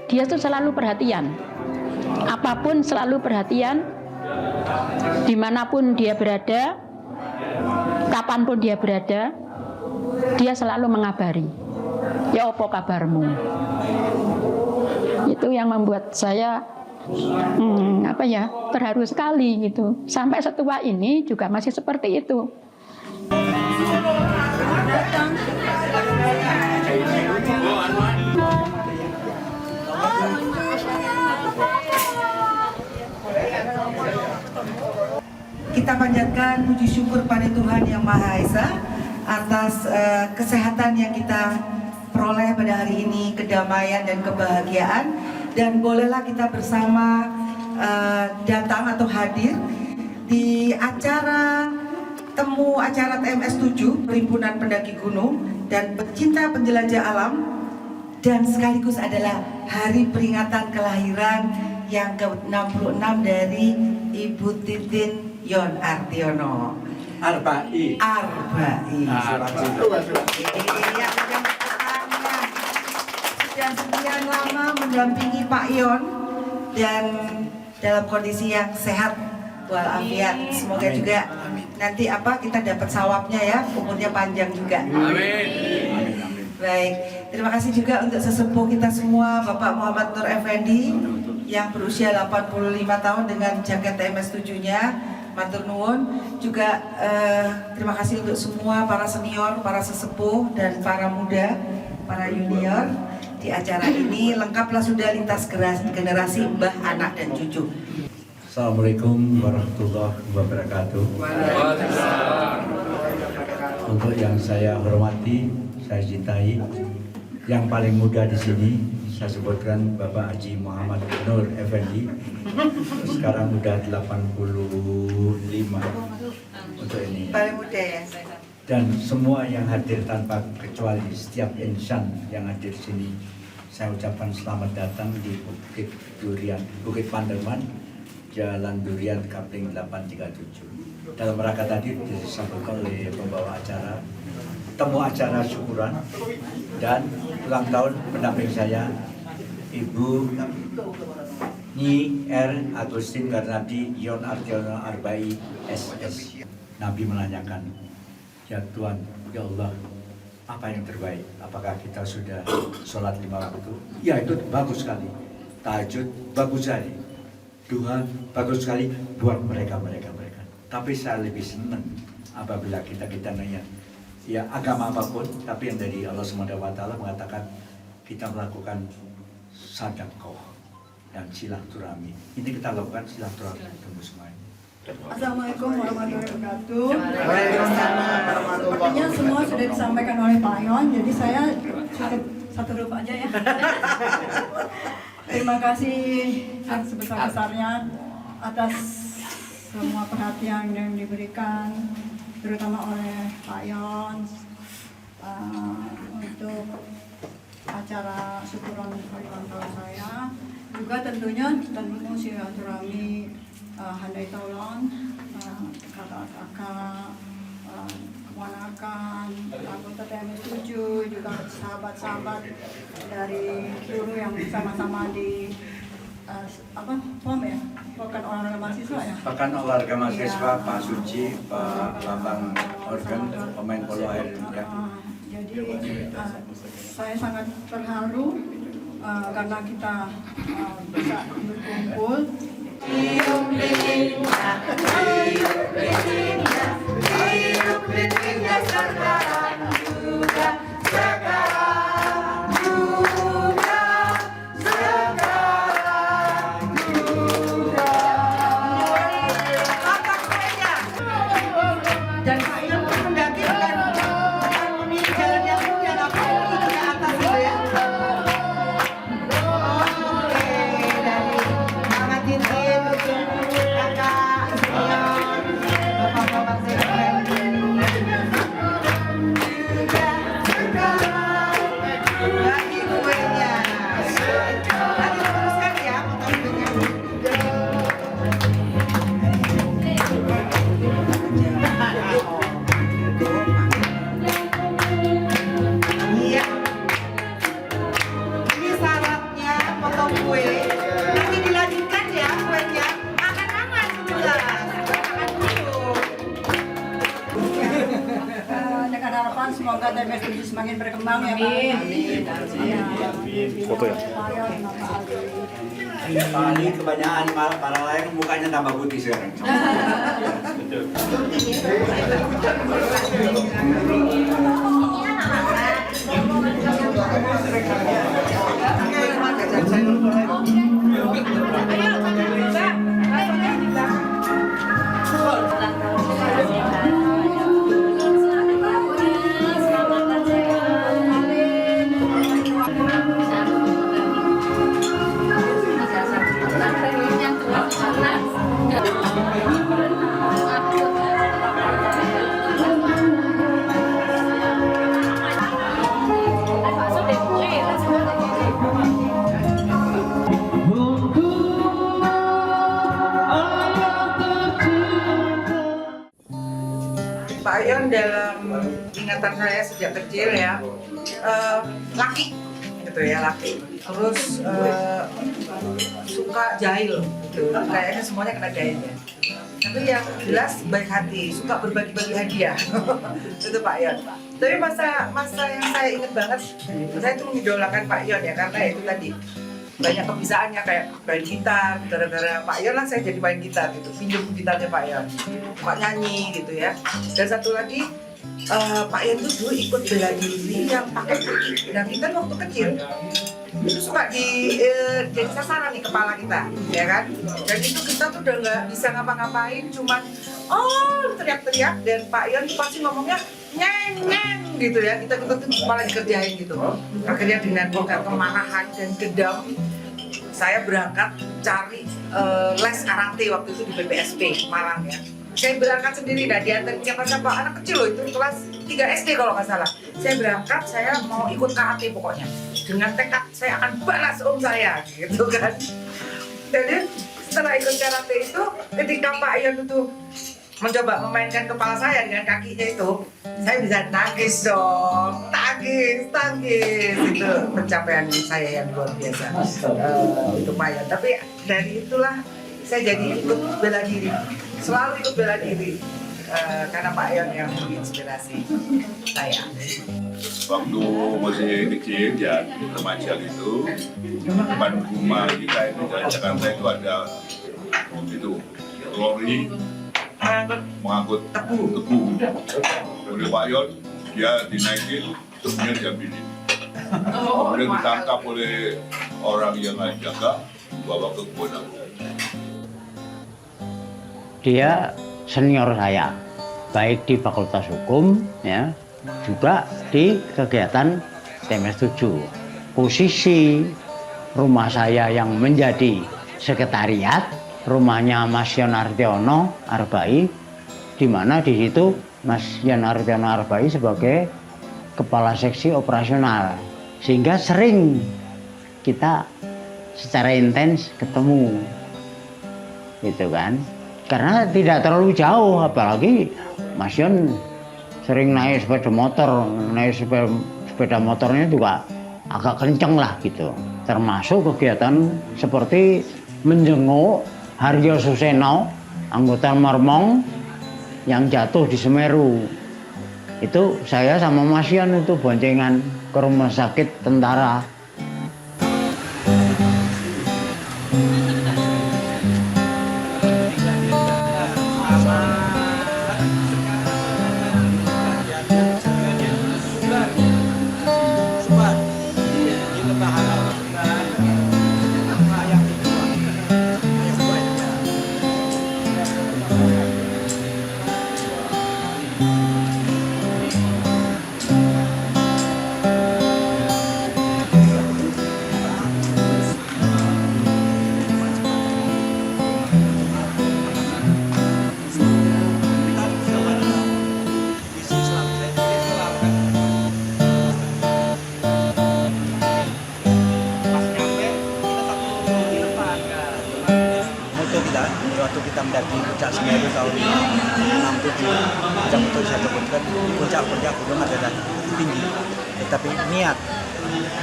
Dia tuh selalu perhatian, apapun selalu perhatian, dimanapun dia berada, kapanpun dia berada, dia selalu mengabari. Ya opo kabarmu? Itu yang membuat saya terharu sekali gitu. Sampai setua ini juga masih seperti itu. Kita panjatkan puji syukur pada Tuhan Yang Maha Esa atas kesehatan yang kita peroleh pada hari ini, kedamaian dan kebahagiaan, dan bolehlah kita bersama datang atau hadir di acara TMS 7 Perhimpunan Pendaki Gunung dan Pecinta Penjelajah Alam, dan sekaligus adalah hari peringatan kelahiran yang ke-66 dari Ibu Titin Yon Artiono. Arbai. Yang sekian lama mendampingi Pak Yon dan dalam kondisi yang sehat walafiat. Semoga juga nanti kita dapat sawabnya ya, umurnya panjang juga. Amin. Baik, terima kasih juga untuk sesepuh kita semua, Bapak Muhammad Nur Effendi yang berusia 85 tahun dengan jaket TMS 7-nya. Matur nuwun. Juga terima kasih untuk semua para senior, para sesepuh dan para muda, para junior di acara ini. Lengkaplah sudah lintas generasi mbah, anak dan cucu. Assalamualaikum warahmatullahi wabarakatuh. Untuk yang saya hormati, saya cintai, yang paling muda di sini saya sebutkan Bapak Haji Muhammad Nur Effendi. Sekarang udah 85 untuk ini. Paling muda ya. Dan semua yang hadir tanpa kecuali, setiap insan yang hadir di sini, saya ucapkan selamat datang di Bukit Durian, Bukit Panderman, Jalan Durian, Kapling 837. Dalam rangka tadi disampaikan oleh pembawa acara, temu acara syukuran dan ulang tahun pendamping saya, Ibu Nyi R. Agustin Garnadi Yon Artiono Arbai SS. Nabi menanyakan, ya Tuhan, ya Allah, apa yang terbaik? Apakah kita sudah sholat 5 waktu? Ya itu bagus sekali. Tahajud bagus sekali. Duha bagus sekali buat mereka. Tapi saya lebih senang apabila kita nanya, ya agama apapun, tapi yang dari Allah SWT mengatakan kita melakukan sadaqah dan silaturahmi. Ini kita lakukan silaturahmi ketemu semuanya. Assalamualaikum warahmatullahi wabarakatuh. Sepertinya semua sudah disampaikan oleh Pak Yon, jadi saya cukup satu huruf aja ya. Terima kasih sebesar-besarnya atas semua perhatian yang diberikan, terutama oleh Pak Yon untuk acara syukuran hari ulang tahun saya. Juga tentunya ketemu silaturahmi handai tolong, kakak-kakak, keponakan, anggota TNI 7, juga sahabat-sahabat dari guru yang sama-sama di POM ya, Pekan Olahraga Mahasiswa ya. Pekan Olahraga Mahasiswa, ya. Pak Suci, Pak Lambang Organ, pemain polo air ya. Jadi saya sangat terharu karena kita bisa berkumpul. Dan saya pun mendaki bukan memilih jalan yang mudah, tapi itu ke atas gitu ya. Oke, dari Mama Titin, Kakak, Sion, Bapak-bapak sekalian. Juga sekarang bagi kuenya. Nanti teruskan ya potong-potongnya. Iya. Ini syaratnya potong kue. Nanti dilanjutkan ya kuenya. Makan jelas. Makan dulu. Dengan harapan semoga TMS 7 semakin berkembang ya Pak. Amin. Foto ya. Pak Ali kebanyakan para lain mukanya tambah putih sekarang. Pak Yon dalam ingatan saya sejak kecil ya, laki gitu ya, laki. Terus suka jahil gitu, kayaknya semuanya kena jahilnya. Tapi yang jelas baik hati, suka berbagi-bagi hadiah. Itu Pak Yon. Tapi masa yang saya ingat banget, saya tuh mengidolakan Pak Yon ya, karena itu tadi banyak kebisaannya kayak main gitar, gara-gara Pak Yon lah saya jadi main gitar gitu, pinjam gitarnya Pak Yon, Pak nyanyi gitu ya. Dan satu lagi Pak Yon tuh dulu ikut bela diri yang pakai kaki, dan kita waktu kecil itu suka jadi sasaran di kepala kita, ya kan? Dan itu kita tuh udah nggak bisa ngapa-ngapain, cuman teriak-teriak, dan Pak Yon tuh pasti ngomongnya nyeng gitu ya, kita tuh malah dikerjain gitu. Akhirnya dengan kemarahan dan dendam, saya berangkat cari les karate waktu itu di BPSP Malang ya. Saya berangkat sendiri, nah diantar siapa anak kecil loh, itu kelas 3 SD kalau nggak salah. Saya berangkat, saya mau ikut karate pokoknya, dengan tekad saya akan balas om saya gitu kan. Jadi setelah ikut karate itu, ketika Pak Yon itu mencoba memainkan kepala saya dengan kakinya itu, saya bisa nangis dong, tangis itu pencapaian saya yang luar biasa untuk Pak Yon. Tapi dari itulah saya jadi ikut bela diri, selalu ikut bela diri karena Pak Yon yang menginspirasi saya. Waktu masih kecil ya, remaja gitu, depan rumah kita itu jalan Jakarta itu ada itu lori mengangkut tebu. Oleh Pak Yon, dia dinaikin, tebunya diambilin. Kemudian ditangkap oleh orang yang lain jaga bawa ke kebun aku. Dia senior saya, baik di Fakultas Hukum, ya, juga di kegiatan TMS7. Posisi rumah saya yang menjadi sekretariat, rumahnya Mas Yonardiono Arbai, di mana di situ Mas Yonardiono Arbai sebagai kepala seksi operasional, sehingga sering kita secara intens ketemu, gitu kan? Karena tidak terlalu jauh, apalagi Mas Yon sering naik sepeda motor, sepeda motornya juga agak kenceng lah gitu. Termasuk kegiatan seperti menjenguk Harjo Suseno, anggota Mormong yang jatuh di Semeru. Itu saya sama Mas Yon itu boncengan ke rumah sakit tentara. Waktu kita mendaki puncak Semeru tahun 67, puncak betul saya sebutkan, puncak gunung adalah tinggi, tetapi niat,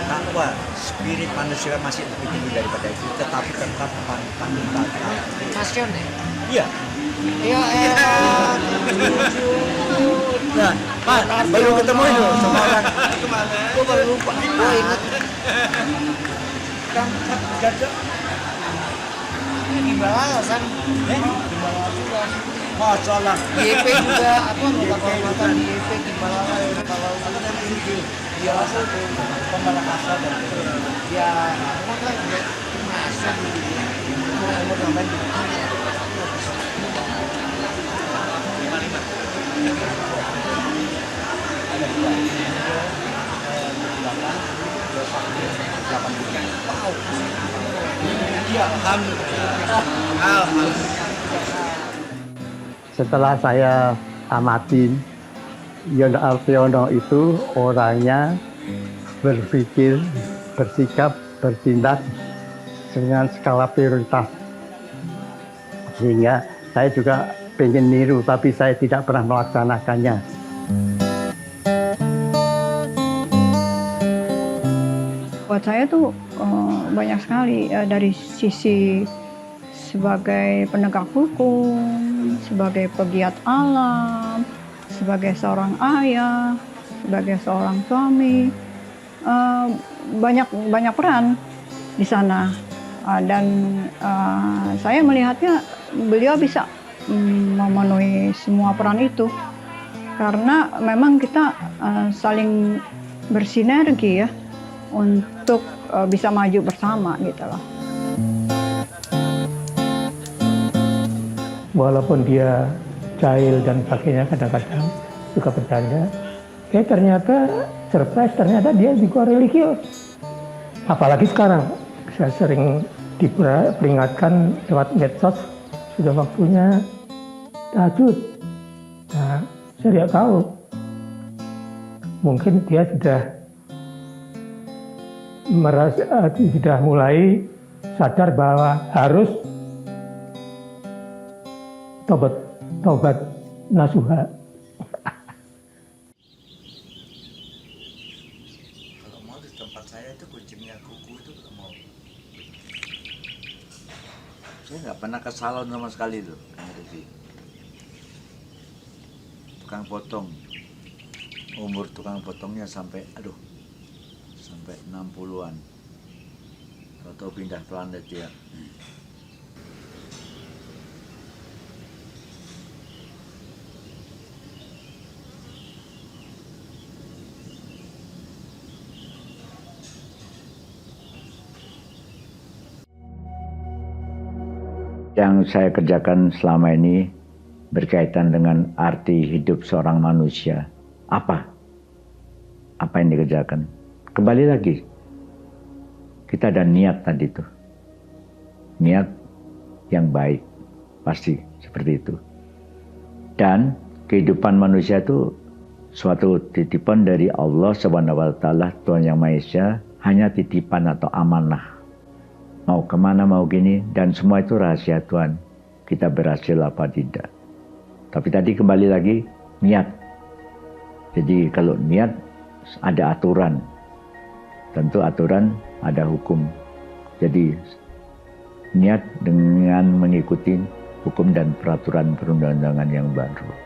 takwa, spirit manusia masih lebih tinggi daripada itu, tetapi tetap pantang tata. Passion ya? Iya. Iya, Nah, Pak, baru ketemu itu sama orang. Gue baru lupa, gue inget. Kan gajah. Gimana San? Masalah. Di EP juga apa nonton di EP gimana kalau dia satu pembalap asal dan ya apa kan masuk umur sampai Setelah saya amatin, Yonardiono itu orangnya berpikir, bersikap, bertindak dengan skala prioritas. Sehingga saya juga pengen niru, tapi saya tidak pernah melaksanakannya. Buat saya tuh banyak sekali dari sisi sebagai penegak hukum, sebagai pegiat alam, sebagai seorang ayah, sebagai seorang suami, banyak peran di sana. Dan saya melihatnya beliau bisa memenuhi semua peran itu karena memang kita saling bersinergi ya untuk bisa maju bersama gitu loh. Walaupun dia jahil dan sebagainya, kadang-kadang suka bercanda, ternyata surprise, ternyata dia juga religius. Apalagi sekarang, saya sering diperingatkan lewat medsos, sudah waktunya tahajud. Nah, saya tidak tahu, mungkin dia sudah mulai sadar bahwa harus tobat nasuha. Kalau mau di tempat saya itu kucingnya kuku itu kalau mau. Saya nggak pernah ke salon sama sekali tuh, tukang potong. Umur tukang potongnya sampai 60-an. Atau pindah planet ya. Yang saya kerjakan selama ini berkaitan dengan arti hidup seorang manusia. Apa yang dikerjakan? Kembali lagi, kita ada niat tadi itu. Niat yang baik, pasti seperti itu. Dan kehidupan manusia itu suatu titipan dari Allah SWT, Tuhan Yang Maha Esa, hanya titipan atau amanah. Mau kemana, mau gini, dan semua itu rahasia Tuhan. Kita berhasil apa tidak. Tapi tadi kembali lagi, niat. Jadi kalau niat, ada aturan. Tentu aturan ada hukum. Jadi niat dengan mengikuti hukum dan peraturan perundang-undangan yang baru.